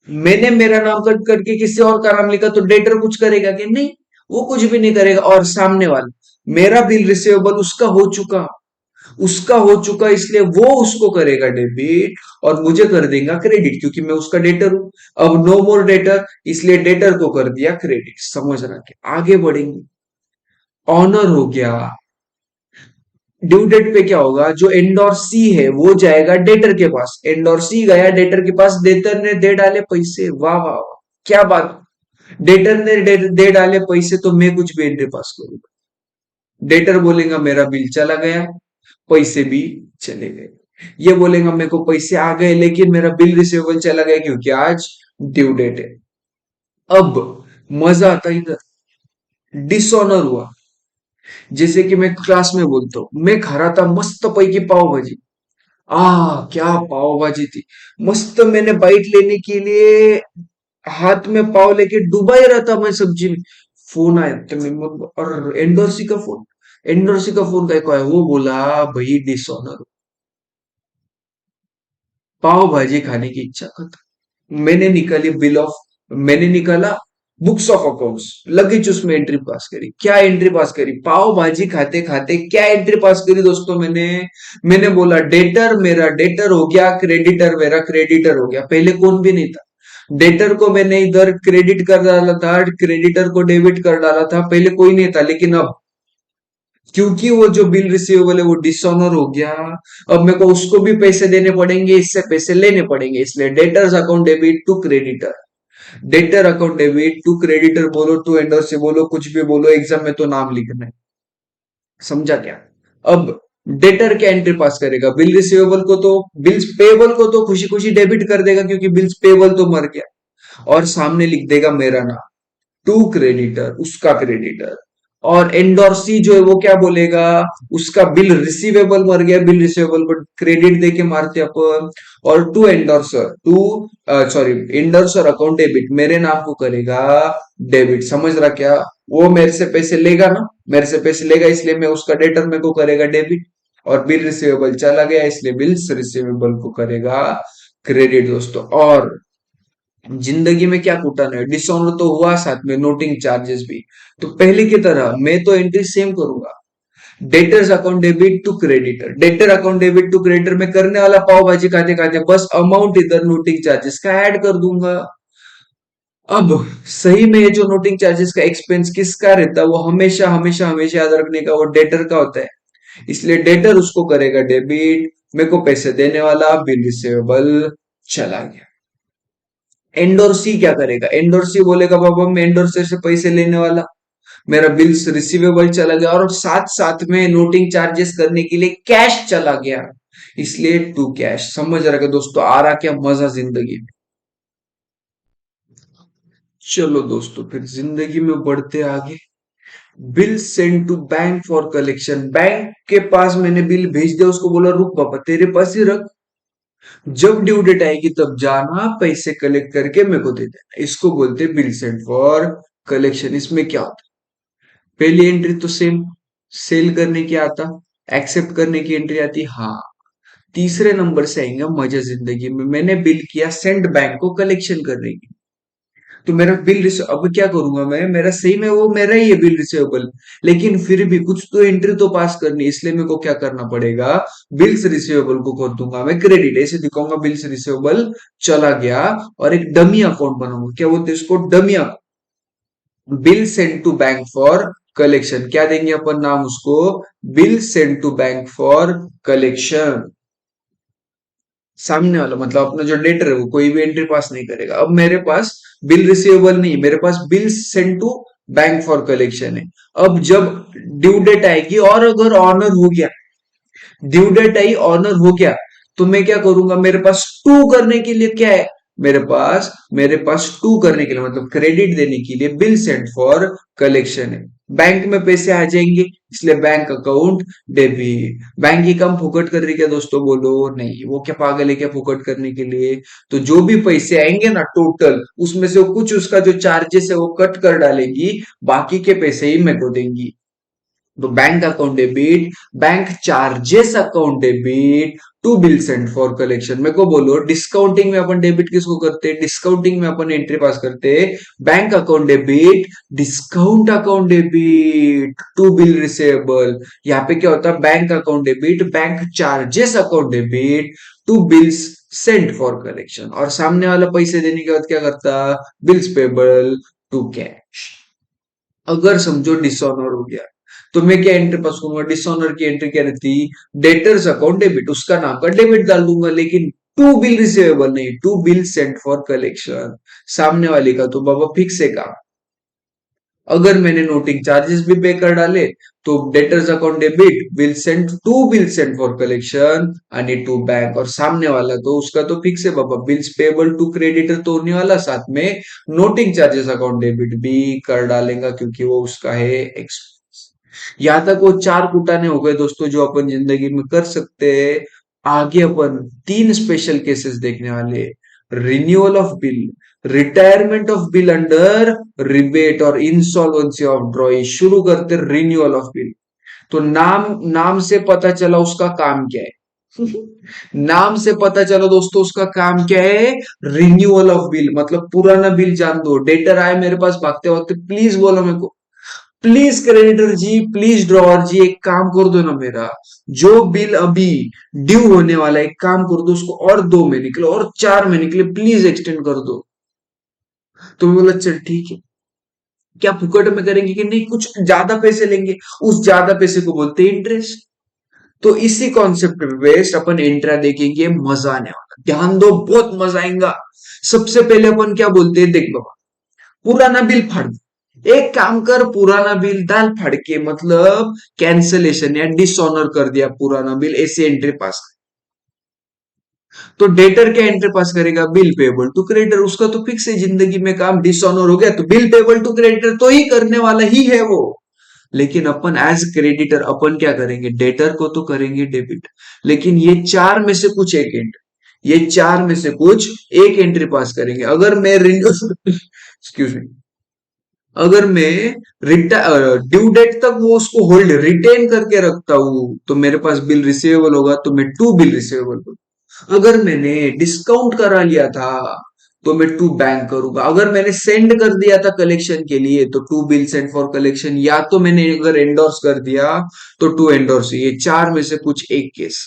मैंने मेरा नाम कट करके किसी और का नाम लिखा तो डेटर कुछ करेगा कि नहीं? वो कुछ भी नहीं करेगा। और सामने वाला, मेरा बिल रिसीवेबल उसका हो चुका इसलिए वो उसको करेगा डेबिट और मुझे कर देगा क्रेडिट, क्योंकि मैं उसका डेटर हूं। अब नो मोर डेटर, इसलिए डेटर को कर दिया क्रेडिट। समझ रहा क्या? आगे बढ़ेंगे। ऑनर हो गया। ड्यू डेट पे क्या होगा, जो एंडोर्सी है वो जाएगा डेटर के पास, एंडोर्सी गया डेटर के पास, डेटर ने दे डाले पैसे। वाह वाह वाह, क्या बात। डेटर ने दे डाले पैसे तो मैं कुछ भी एंट्री पास करूंगा। डेटर बोलेगा मेरा बिल चला गया, पैसे भी चले गए। ये बोलेगा मेरे को पैसे आ गए लेकिन मेरा बिल रिसीवेबल चला गया क्योंकि आज ड्यू डेट है। अब मजा आता है इधर, डिसऑनर हुआ। जैसे कि मैं क्लास में बोलता हूँ, मैं खा रहा था मस्त पैकी पाव भाजी। क्या पाव भाजी थी, मस्त। मैंने बाइट लेने के लिए हाथ में पाव लेके डूबा ही रहा था मैं सब्जी में। फोन आया तो और एंडोर्सी का फोन का है, वो बोला भाई डिसऑनर, पाव भाजी खाने की इच्छा खत्म। मैंने निकाला बुक्स ऑफ अकाउंट्स, लगेज उसमें एंट्री पास करी। क्या एंट्री पास करी? पाव भाजी खाते खाते क्या एंट्री पास करी दोस्तों? मैंने बोला डेटर मेरा डेटर हो गया, क्रेडिटर मेरा क्रेडिटर हो गया। पहले कौन भी नहीं था। डेटर को मैंने इधर क्रेडिट कर डाला था, क्रेडिटर को डेबिट कर डाला था, पहले कोई नहीं था। लेकिन अब क्योंकि वो जो बिल रिसीवेबल है वो डिसऑनर हो गया, अब मेरे को उसको भी पैसे देने पड़ेंगे, इससे पैसे लेने पड़ेंगे। इसलिए debtors account debit to creditor, debtor account debit to creditor बोलो, टू एंडर से बोलो, कुछ भी बोलो, एग्जाम में तो नाम लिखना है। समझा क्या? अब डेटर क्या एंट्री पास करेगा? बिल रिसीवेबल को तो, बिल्स पेबल को तो खुशी खुशी डेबिट कर देगा क्योंकि बिल्स पेबल तो मर गया, और सामने लिख देगा मेरा नाम, टू क्रेडिटर, उसका क्रेडिटर। और एंडोर्सी जो है वो क्या बोलेगा, उसका बिल रिसीवेबल मर गया, बिल रिसीवेबल पर क्रेडिट देके मारते अपन। और to endorser, to sorry, endorser account debit, मेरे नाम को करेगा डेबिट। समझ रहा क्या? वो मेरे से पैसे लेगा ना, मेरे से पैसे लेगा इसलिए मैं उसका डेटर मेरे को करेगा डेबिट, और बिल रिसीवेबल चला गया इसलिए बिल्स रिसीवेबल को करेगा क्रेडिट दोस्तों। और जिंदगी में क्या कूटना है, डिसऑनर तो हुआ, साथ में नोटिंग चार्जेस भी। तो पहले की तरह मैं तो एंट्री सेम करूंगा, debtors account debit to creditor, debtor account debit to creditor में करने वाला पाव भाजी खाते खाते, बस अमाउंट इधर नोटिंग चार्जेस का ऐड कर दूंगा। अब सही में ये जो नोटिंग चार्जेस का एक्सपेंस किसका रहता है, वो हमेशा हमेशा हमेशा याद रखने का, वो डेटर का होता है। इसलिए डेटर उसको करेगा डेबिट, मेरे को पैसे देने वाला बिल रिसीवेबल चला गया। एंडोर्सी क्या करेगा? एंडोर्सी बोलेगा बाबा मैं एंडोर्सर से पैसे लेने वाला, मेरा बिल्स रिसीवेबल चला गया, और साथ साथ में नोटिंग चार्जेस करने के लिए कैश चला गया, इसलिए टू कैश। समझ रहा है दोस्तों? आ रहा क्या मजा जिंदगी में? चलो दोस्तों फिर जिंदगी में बढ़ते आगे। Bill send to bank for collection, bank के पास मैंने बिल भेज दिया, उसको बोला रुक बाबा तेरे पास ही रख, जब ड्यू डेट आएगी तब जाना पैसे कलेक्ट करके मेरे को दे देना। इसको बोलते बिल सेंड फॉर कलेक्शन। इसमें क्या होता है, पहली एंट्री तो सेम, सेल करने की आता, एक्सेप्ट करने की एंट्री आती। हाँ, तीसरे नंबर से आएंगे मजे जिंदगी में। मैंने बिल किया सेंड बैंक को कलेक्शन करने की, तो मेरा बिल रिसीव, अब क्या करूंगा मैं, मेरा सही में वो मेरा ही है बिल रिसीवेबल, लेकिन फिर भी कुछ तो एंट्री तो पास करनी है, इसलिए मेरे को क्या करना पड़ेगा, बिल्स रिसीवेबल को कर दूंगा मैं क्रेडिट, ऐसे दिखाऊंगा बिल्स रिसीवेबल चला गया, और एक डमी अकाउंट बनाऊंगा। क्या बोलते हैं इसको? Dummy account. Bill send to bank for collection, क्या देंगे अपन नाम उसको, bill send to bank for collection. सामने वाला मतलब अपना जो डेटर है वो कोई भी एंट्री पास नहीं करेगा। अब मेरे पास बिल रिसीवेबल नहीं, मेरे पास bill send to bank for collection है। अब जब ड्यू डेट आएगी और अगर ऑनर हो गया, ड्यू डेट आई ऑनर हो गया, तो मैं क्या करूंगा, मेरे पास टू करने के लिए क्या है, मेरे पास टू करने के लिए मतलब क्रेडिट देने के लिए बिल सेंड फॉर कलेक्शन है। बैंक में पैसे आ जाएंगे, इसलिए बैंक अकाउंट डेबिट। बैंक ही काम फुकट कर रही क्या दोस्तों, बोलो नहीं, वो क्या पागल है क्या फुकट करने के लिए। तो जो भी पैसे आएंगे ना टोटल, उसमें से वो कुछ उसका जो चार्जेस है वो कट कर डालेगी, बाकी के पैसे ही मेरे को देंगी। तो bank account debit, bank charges account debit to bill send for collection. मेरे को बोलो डिस्काउंटिंग में अपन डेबिट किसको करते हैं, डिस्काउंटिंग में अपन एंट्री पास करते हैं bank account debit discount account debit to bill receivable. यहाँ पे क्या होता है, bank account debit bank charges account debit to bills send for collection. और सामने वाला पैसे देने के बाद क्या करता, बिल्स पेबल टू कैश। अगर समझो डिसऑनर हो गया, तो मैं क्या एंट्री पास करूंगा, डिसऑनर की एंट्री क्या रहती, डेटर्स अकाउंट डेबिट, उसका नाम का डेबिट डाल दूंगा, लेकिन टू बिल रिसीवेबल नहीं, to bill sent for collection. सामने वाले का तो बाबा फिक्स है का। अगर मैंने नोटिंग चार्जेस भी पे कर डाले, तो debtors account debit will send to bill send for collection and to bank. और सामने वाला तो उसका तो फिक्स है बाबा, बिल्स पेबल टू क्रेडिटर तो होने वाला, साथ में नोटिंग चार्जेस अकाउंट डेबिट भी कर डालेगा, क्योंकि वो उसका है एक्सपेंस। यहां तक वो चार कुटाने हो गए दोस्तों जो अपन जिंदगी में कर सकते हैं। आगे अपन तीन स्पेशल केसेस देखने वाले, renewal of bill, retirement of bill under rebate और इंसॉल्वेंसी ऑफ ड्रॉई। शुरू करते रिन्यूअल ऑफ बिल। तो नाम नाम से पता चला उसका काम क्या है। नाम से पता चला दोस्तों उसका काम क्या है, रिन्यूअल ऑफ बिल, मतलब पुराना बिल जान दो। डेटर आए मेरे पास भागते वक्त, प्लीज बोलो मेरे को, please creditor ji, please drawer ji, एक काम कर दो ना मेरा, जो बिल अभी ड्यू होने वाला है एक काम कर दो उसको और 2 महीने के लिए और 4 महीने के लिए प्लीज एक्सटेंड कर दो। तो मैं बोला चल ठीक है, क्या फुकट में करेंगे कि नहीं, कुछ ज्यादा पैसे लेंगे, उस ज्यादा पैसे को बोलते हैं इंटरेस्ट। तो इसी कॉन्सेप्ट पे बेस्ड अपन इंट्रा देखेंगे, मजा आने वाला, ध्यान दो बहुत मजा आएगा। सबसे पहले अपन क्या बोलते हैं, देख बाबा, पुराना बिल फाड़ दो। एक काम कर, पुराना बिल डाल फाड़ के, मतलब कैंसलेशन या डिसऑनर कर दिया पुराना बिल, ऐसे एंट्री पास। तो डेटर क्या एंट्री पास करेगा, बिल पेबल टू क्रेडिटर, उसका तो फिक्स है जिंदगी में काम, डिसऑनर हो गया तो बिल पेबल टू क्रेडिटर तो ही करने वाला ही है वो। लेकिन अपन एज क्रेडिटर अपन क्या करेंगे, डेटर को तो करेंगे डेबिट, लेकिन ये चार में से कुछ एक एंट्री, ये चार में से कुछ एक एंट्री पास करेंगे। अगर मैं एक्सक्यूज मी, अगर मैं ड्यू डेट तक वो उसको होल्ड रिटेन करके रखता हूं, तो मेरे पास बिल रिसीवेबल होगा, तो मैं टू बिल रिसीवेबल। अगर मैंने डिस्काउंट करा लिया था, तो मैं टू बैंक करूंगा। अगर मैंने सेंड कर दिया था कलेक्शन के लिए, तो to bill send for collection. या तो मैंने अगर एंडोर्स कर दिया, तो टू एंडोर्स। ये चार में से कुछ एक केस,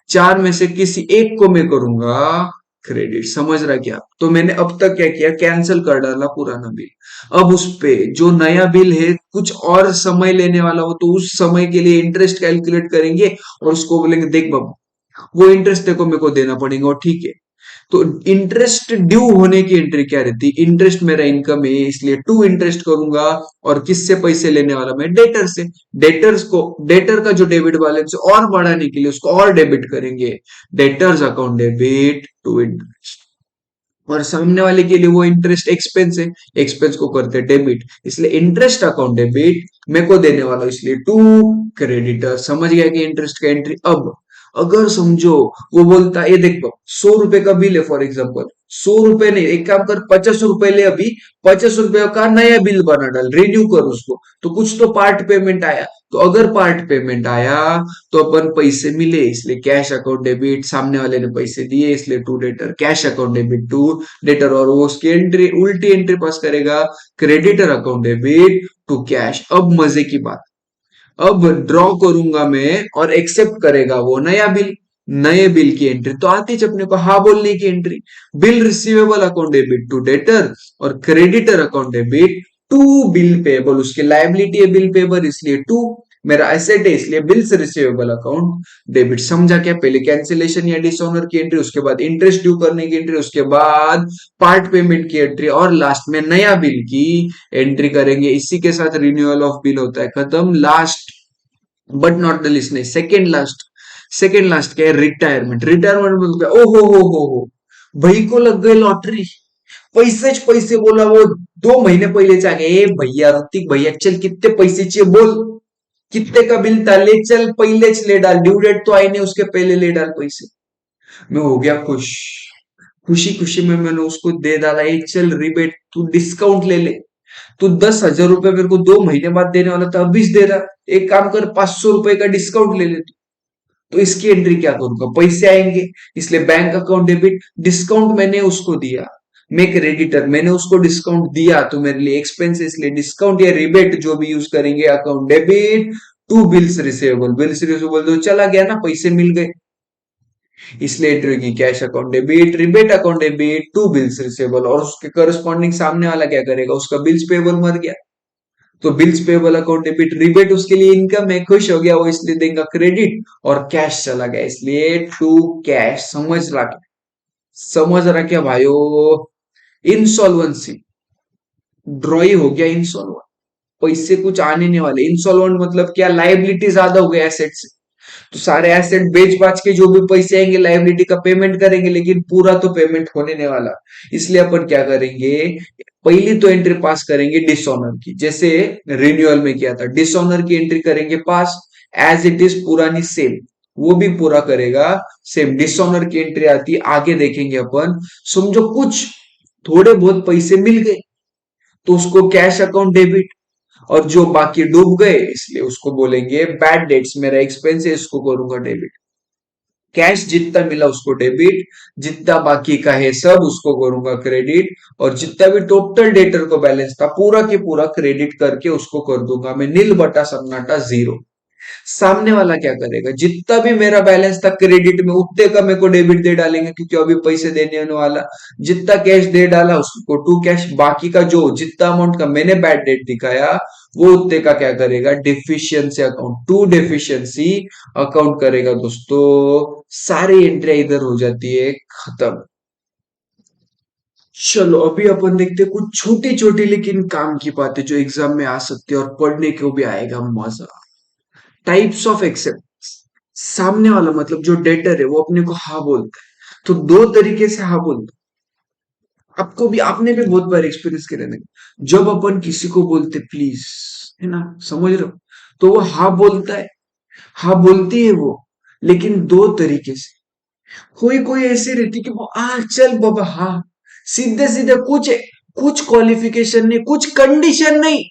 चार में से किसी एक को मैं करूंगा क्रेडिट। समझ रहा क्या, तो मैंने अब तक क्या किया, कैंसिल कर डाला पुराना बिल। अब उस पे जो नया बिल है कुछ और समय लेने वाला हो, तो उस समय के लिए इंटरेस्ट कैलकुलेट करेंगे और उसको बोलेंगे देख बाबू, वो इंटरेस्ट देखो मेरे को देना पड़ेगा, और ठीक है। तो इंटरेस्ट ड्यू होने की एंट्री क्या रहती है, इंटरेस्ट मेरा इनकम है इसलिए टू इंटरेस्ट करूंगा, और किससे पैसे लेने वाला मैं, डेटर से। डेटर्स को, डेटर का जो डेबिट बैलेंस है और बढ़ाने के लिए उसको और डेबिट करेंगे, debtors account debit to interest. और सामने वाले के लिए वो इंटरेस्ट एक्सपेंस है, एक्सपेंस को करते हैं डेबिट, इसलिए इंटरेस्ट अकाउंट डेबिट मेरे को देने वाला इसलिए टू क्रेडिटर। समझ गया कि इंटरेस्ट का एंट्री। अब अगर समझो वो बोलता है ये देखो 100 रुपए का बिल है फॉर एग्जाम्पल, 100 रुपए नहीं, एक काम कर 50 रुपए ले, अभी 50 रुपए का नया बिल बना डाल, रिन्यू कर उसको, तो कुछ तो पार्ट पेमेंट आया। तो अगर पार्ट पेमेंट आया, तो अपन पैसे मिले इसलिए कैश अकाउंट डेबिट, सामने वाले ने पैसे दिए इसलिए to debtor, cash account debit to debtor, और वो उसकी एंट्री उल्टी एंट्री पास करेगा, creditor account debit to cash. अब मजे की बात, अब ड्रॉ करूंगा मैं और एक्सेप्ट करेगा वो नया बिल, नए बिल की एंट्री तो आती है अपने को, हाँ बोलने की entry, bill receivable account debit to debtor और creditor account debit to bill payable. उसकी लाइबिलिटी है बिल पेबल इसलिए टू, मेरा एसेट है इसलिए बिल्स रिसीवेबल अकाउंट डेबिट। समझा क्या, पहले कैंसिलेशन या डिसऑनर की एंट्री, उसके बाद इंटरेस्ट ड्यू करने की एंट्री, उसके बाद पार्ट पेमेंट की एंट्री, और लास्ट में नया बिल की एंट्री करेंगे। इसी के साथ रिन्यूअल ऑफ बिल होता है खत्म। Last but not the list, नहीं सेकेंड लास्ट, सेकेंड लास्ट क्या है, रिटायरमेंट। रिटायरमेंट बोलते हैं ओ हो भाई को लग गई लॉटरी, पैसे बोला वो 2 महीने पहले से आ गया, ए भैया ऋतिक भैया चल कितने पैसे चाहिए बोल, कितने का बिल था ले चल, पहले ले डाल, ड्यू डेट तो आई नहीं उसके पहले ले डाल पैसे। मैं हो गया खुश, खुशी खुशी में मैंने उसको दे डाला, एक चल रिबेट तू डिस्काउंट ले ले, तू 10,000 रुपए मेरे को 2 महीने बाद देने वाला था, 20 दे रहा, एक काम कर 500 रुपए का डिस्काउंट ले ले तू। तो इसकी एंट्री क्या करूंगा, पैसे आएंगे, इसलिए बैंक अकाउंट डेबिट, डिस्काउंट मैंने उसको दिया, मैं क्रेडिटर, मैंने उसको डिस्काउंट दिया तो मेरे लिए एक्सपेंस, इसलिए डिस्काउंट या रिबेट जो भी यूज करेंगे, account debit to bills receivable, bills receivable तो चला गया ना, पैसे मिल गए, इसलिए एंट्री की cash account debit, rebate account debit to bills receivable, और उसके करस्पॉन्डिंग सामने वाला क्या करेगा, उसका बिल्स पेबल मर गया, तो bills payable account debit, rebate उसके लिए इनकम है, खुश हो गया वो, इसलिए देगा क्रेडिट, और कैश चला गया, इसलिए टू कैश। समझ रहा क्या भाइयों? इंसॉल्वेंसी, ड्रॉई हो गया इंसॉल्वेंट, पैसे कुछ आने नहीं वाले, इंसॉल्वेंट मतलब क्या, लाइबिलिटी ज्यादा हो गया एसेट से, तो सारे एसेट बेच बाच के जो भी पैसे आएंगे लाइबिलिटी का पेमेंट करेंगे, लेकिन पूरा तो पेमेंट होने नहीं वाला, इसलिए अपन क्या करेंगे, पहली तो एंट्री पास करेंगे डिसऑनर की, जैसे रिन्यूअल में किया था, डिसऑनर की एंट्री करेंगे पास, एज इट इज पुरानी सेम, वो भी पूरा करेगा सेम, डिसऑनर की एंट्री आती है, आगे देखेंगे अपन, समझो कुछ थोड़े बहुत पैसे मिल गए तो उसको कैश अकाउंट डेबिट, और जो बाकी डूब गए इसलिए उसको बोलेंगे बैड डेट्स, मेरा एक्सपेंस है इसको करूंगा डेबिट, कैश जितना मिला उसको डेबिट, जितना बाकी का है सब उसको करूंगा क्रेडिट, और जितना भी टोटल डेटर को बैलेंस था पूरा के पूरा क्रेडिट करके उसको कर दूंगा मैं नील बटा सन्नाटा जीरो। सामने वाला क्या करेगा, जितना भी मेरा बैलेंस था क्रेडिट में उतने का मेरे को डेबिट दे डालेंगे, क्योंकि अभी पैसे देने होने वाला, जितना कैश दे डाला उसको टू कैश, बाकी का जो जितना अमाउंट का मैंने बैड डेट दिखाया वो उतने का क्या करेगा, deficiency account to deficiency account करेगा दोस्तों, सारी एंट्री इधर हो जाती है खत्म। चलो अभी अपन देखते हैं कुछ छोटी छोटी लेकिन काम की बातें जो एग्जाम में आ सकती है और पढ़ने को भी आएगा मजा। टाइप्स ऑफ एक्सेप्ट, सामने वाला मतलब जो डेटर है वो अपने को हाँ बोलता है, तो दो तरीके से हाँ बोलता है, आपको भी, आपने भी बहुत बार एक्सपीरियंस करे ना, जब अपन किसी को बोलते प्लीज, है ना, समझ रहे हो, तो वो हाँ बोलता है, हाँ बोलती है वो, लेकिन दो तरीके से, कोई कोई ऐसी रहती कि वो आ चल बाबा हाँ, सीधे सीधे कुछ कुछ क्वालिफिकेशन नहीं, कुछ कंडीशन नहीं,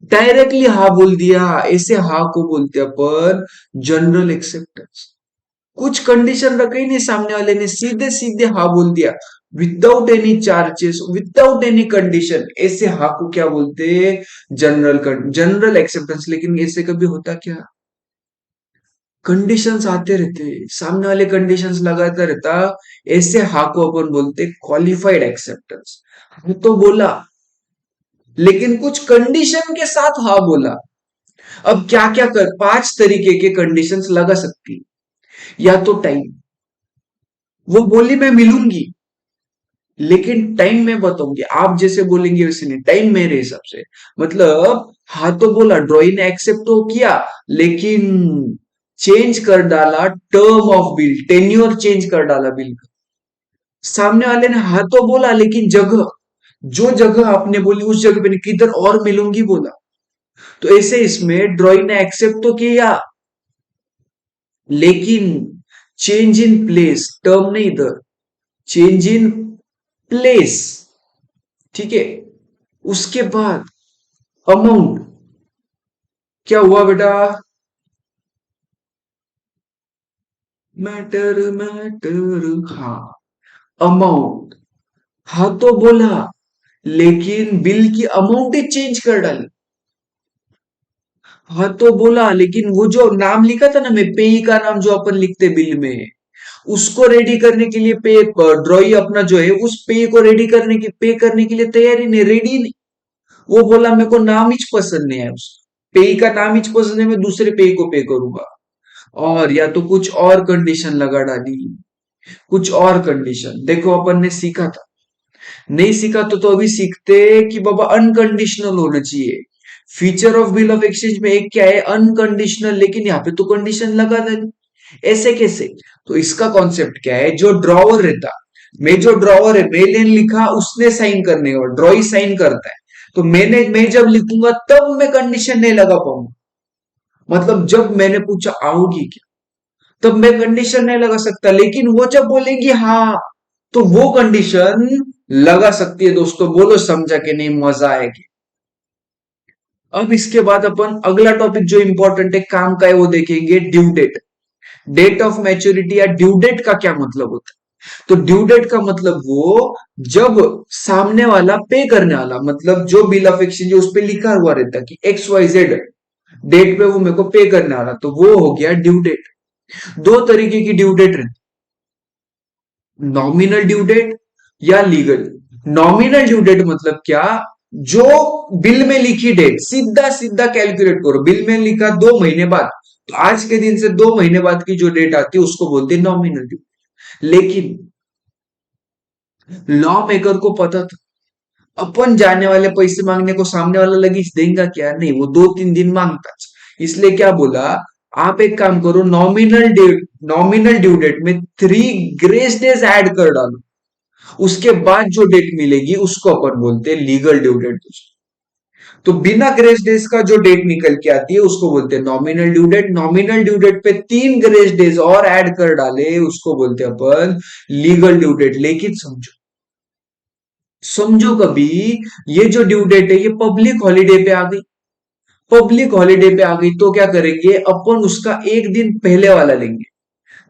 डायरेक्टली हाँ बोल दिया, ऐसे हाँ को बोलते अपन जनरल एक्सेप्टेंस, कुछ कंडीशन रखी नहीं सामने वाले ने, सीधे सीधे हाँ बोल दिया, without any charges, without any condition, ऐसे हाँ को क्या बोलते, जनरल एक्सेप्टेंस। लेकिन ऐसे कभी होता क्या, कंडीशंस आते रहते, सामने वाले कंडीशंस लगाता रहता, ऐसे हाँ को अपन बोलते क्वालिफाइड एक्सेप्टेंस, हाँ तो बोला लेकिन कुछ कंडीशन के साथ हाँ बोला। अब क्या क्या कर, 5 तरीके के कंडीशंस लगा सकती, या तो टाइम, वो बोली मैं मिलूंगी लेकिन टाइम में बताऊंगी, आप जैसे बोलेंगे वैसे नहीं, टाइम मेरे हिसाब से, मतलब हाँ तो बोला, ड्रॉई ने एक्सेप्ट तो किया लेकिन चेंज कर डाला term of bill, tenure change कर डाला बिल का, सामने वाले ने हाँ तो बोला लेकिन जगह, जो जगह आपने बोली उस जगह पे नहीं, किधर और मिलूंगी बोला, तो ऐसे इसमें ड्रॉई ने एक्सेप्ट तो किया लेकिन चेंज इन प्लेस, टर्म नहीं इधर, चेंज इन प्लेस, ठीक है, उसके बाद अमाउंट, क्या हुआ बेटा, मैटर मैटर, हाँ अमाउंट, हाँ तो बोला लेकिन बिल की अमाउंट ही चेंज कर डाली, हाँ तो बोला लेकिन वो जो नाम लिखा था ना, मैं पेई का नाम जो अपन लिखते बिल में, उसको रेडी करने के लिए पे, ड्रॉई अपना जो है उस पे को रेडी करने की, पे करने के लिए तैयारी नहीं, रेडी नहीं, वो बोला मेरे को नाम ही पसंद नहीं है, उस पे का नाम ही पसंद है, मैं दूसरे पे को पे करूंगा, और या तो कुछ और कंडीशन लगा डाली, कुछ और कंडीशन, देखो अपन ने सीखा था, नहीं सीखा तो अभी सीखते कि बाबा अनकंडीशनल होना चाहिए, feature of bill of exchange में एक क्या है अनकंडीशनल, लेकिन यहाँ पे तो कंडीशन लगा था, ऐसे कैसे, तो इसका कॉन्सेप्ट क्या है, जो ड्रॉवर रहता, मैं जो ड्रॉवर है, मैंने लिखा, उसने साइन करने का, ड्रॉई साइन करता है, तो मैं जब लिखूंगा तब मैं कंडीशन नहीं लगा पाऊंगा। मतलब जब मैंने पूछा आओगी क्या, तब मैं कंडीशन नहीं लगा सकता, लेकिन वो जब बोलेंगी हाँ, तो वो कंडीशन लगा सकती है दोस्तों। बोलो समझा कि नहीं, मजा आएगी। अब इसके बाद अपन अगला टॉपिक जो इंपॉर्टेंट है काम का है वो देखेंगे, due date. Date of maturity या ड्यू डेट का क्या मतलब होता है? तो ड्यू डेट का मतलब वो जब सामने वाला पे करने वाला, मतलब जो बिल ऑफ एक्सचेंज उस पर लिखा हुआ रहता है कि एक्स वाई जेड डेट पे वो मेरे को पे करने वाला, तो वो हो गया ड्यू डेट। दो तरीके की ड्यू डेट रहती, नॉमिनल ड्यू डेट या लीगल। नॉमिनल ड्यू डेट मतलब क्या, जो बिल में लिखी डेट, सीधा सीधा कैलकुलेट करो, बिल में लिखा 2 महीने बाद, तो आज के दिन से 2 महीने बाद की जो डेट आती है उसको बोलते हैं नॉमिनल ड्यू। लेकिन लॉ मेकर को पता था अपन जाने वाले पैसे मांगने को सामने वाला लगीच देगा क्या, नहीं, वो 2-3 दिन मांगता। इसलिए क्या बोला, आप एक काम करो, नॉमिनल ड्यू डेट में 3 ग्रेस डेज ऐड कर डालो, उसके बाद जो डेट मिलेगी उसको अपन बोलते हैं लीगल ड्यू डेट। तो बिना ग्रेस डेज का जो डेट निकल के आती है उसको बोलते हैं nominal due date. Nominal due date पे 3 ग्रेस डेज और ऐड कर डाले उसको बोलते हैं अपन लीगल ड्यू डेट। लेकिन समझो, समझो कभी ये जो ड्यू डेट है ये पब्लिक हॉलीडे पे आ गई, पब्लिक हॉलीडे पे आ गई तो क्या करेंगे अपन, उसका एक दिन पहले वाला लेंगे।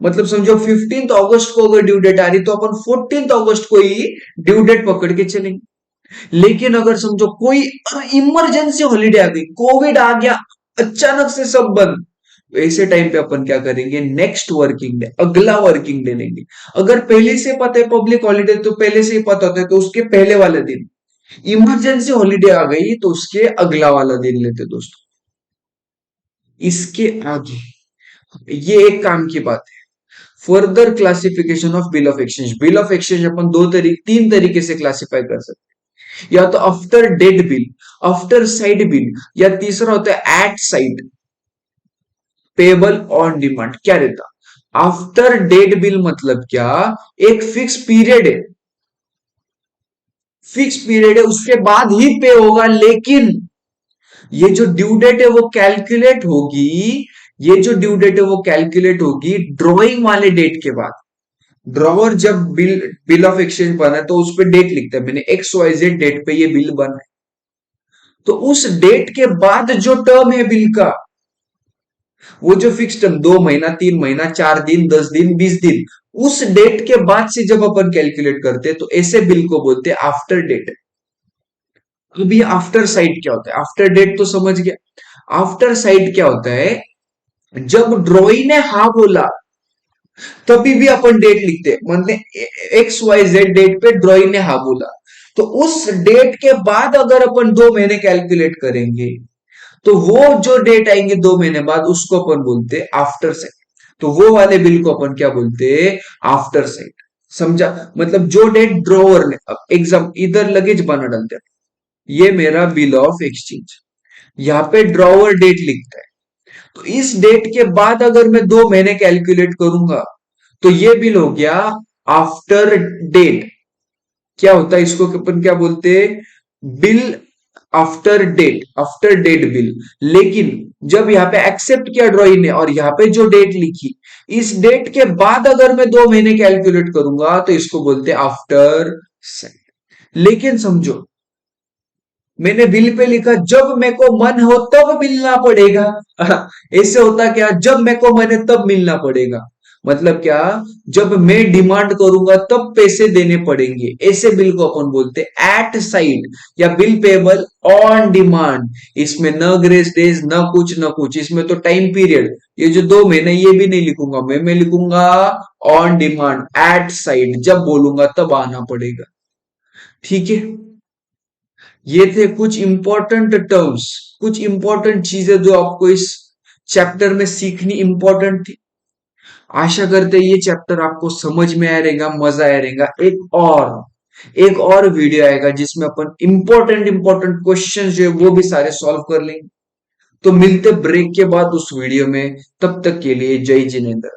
मतलब समझो 15 अगस्त को अगर ड्यू डेट आ रही तो अपन 14 अगस्त को ही ड्यू डेट पकड़ के चलेंगे। लेकिन अगर समझो कोई इमरजेंसी हॉलीडे आ गई, कोविड आ गया, अचानक से सब बंद, तो ऐसे टाइम पे अपन क्या करेंगे, नेक्स्ट वर्किंग डे, अगला वर्किंग डे लेंगे। अगर पहले से पता है पब्लिक हॉलीडे तो पहले से ही पता होता है, तो उसके पहले वाले दिन। इमरजेंसी हॉलीडे आ गई तो उसके अगला वाला दिन लेते दोस्तों। इसके आगे ये एक काम की बात है, further classification of bill of exchange. Bill of exchange अपन 3 तरीके से क्लासिफाई कर सकते हैं, या तो after date bill, after sight bill, या तीसरा होता है at sight payable on demand. क्या रहता, आफ्टर डेट बिल मतलब क्या, एक फिक्स पीरियड है, फिक्स पीरियड है, उसके बाद ही पे होगा, लेकिन ये जो ड्यू डेट है वो कैलकुलेट होगी, ये जो ड्यू डेट है वो कैलकुलेट होगी ड्रॉइंग वाले डेट के बाद। ड्रॉवर जब बिल ऑफ एक्सचेंज बना है तो उस पर डेट लिखता है, मैंने एक्स वाई जेड डेट पे ये बिल बना है, तो उस डेट के बाद जो टर्म है बिल का, वो जो फिक्स टर्म 2 महीना, 3 महीना, 4 दिन, 10 दिन, 20 दिन, उस डेट के बाद से जब अपन कैलकुलेट करते हैं तो ऐसे बिल को बोलते हैं आफ्टर डेट। अब ये आफ्टर साइड क्या होता है, आफ्टर डेट तो समझ गया, आफ्टर साइड क्या होता है, जब ड्रॉई ने हाँ बोला तभी भी अपन डेट लिखते हैं, मतलब एक्स वाई जेड डेट पे ड्रॉई ने हाँ बोला, तो उस डेट के बाद अगर अपन 2 महीने कैलकुलेट करेंगे तो वो जो डेट आएंगे 2 महीने बाद उसको अपन बोलते हैं आफ्टर साइड। तो वो वाले बिल को अपन क्या बोलते हैं, आफ्टर साइड। समझा, मतलब जो डेट ड्रॉवर ने, अब एग्जाम इधर लगेज बना डालते हैं, ये मेरा बिल ऑफ एक्सचेंज, यहाँ पे ड्रॉवर डेट लिखता है, तो इस डेट के बाद अगर मैं 2 महीने कैलकुलेट करूंगा तो ये बिल हो गया आफ्टर डेट। क्या होता है, इसको अपन क्या बोलते हैं, बिल आफ्टर डेट बिल। लेकिन जब यहाँ पे एक्सेप्ट किया ड्रॉई ने और यहाँ पे जो डेट लिखी, इस डेट के बाद अगर मैं 2 महीने कैलकुलेट करूंगा तो इसको बोलते हैं आफ्टर साइड। लेकिन समझो, मैंने बिल पे लिखा जब मेरे को मन हो तब मिलना पड़ेगा। ऐसे होता क्या, जब मेरे को मन है तब मिलना पड़ेगा, मतलब क्या, जब मैं डिमांड करूंगा तब पैसे देने पड़ेंगे, ऐसे बिल को अपन बोलते हैं एट साइड या बिल पेबल ऑन डिमांड। इसमें न ग्रेस डेज, न कुछ न कुछ, इसमें तो टाइम पीरियड, ये जो 2 महीने ये भी नहीं लिखूंगा मैं लिखूंगा ऑन डिमांड, एट साइड, जब बोलूंगा तब आना पड़ेगा। ठीक है, ये थे कुछ इंपॉर्टेंट टर्म्स, कुछ इंपॉर्टेंट चीजें जो आपको इस चैप्टर में सीखनी इंपॉर्टेंट थी। आशा करते हैं ये चैप्टर आपको समझ में आया रहेगा, मजा आया रहेगा। एक और वीडियो आएगा जिसमें अपन इंपॉर्टेंट क्वेश्चंस जो है वो भी सारे सॉल्व कर लेंगे। तो मिलते ब्रेक के बाद उस वीडियो में, तब तक के लिए जय जिनेंद्र।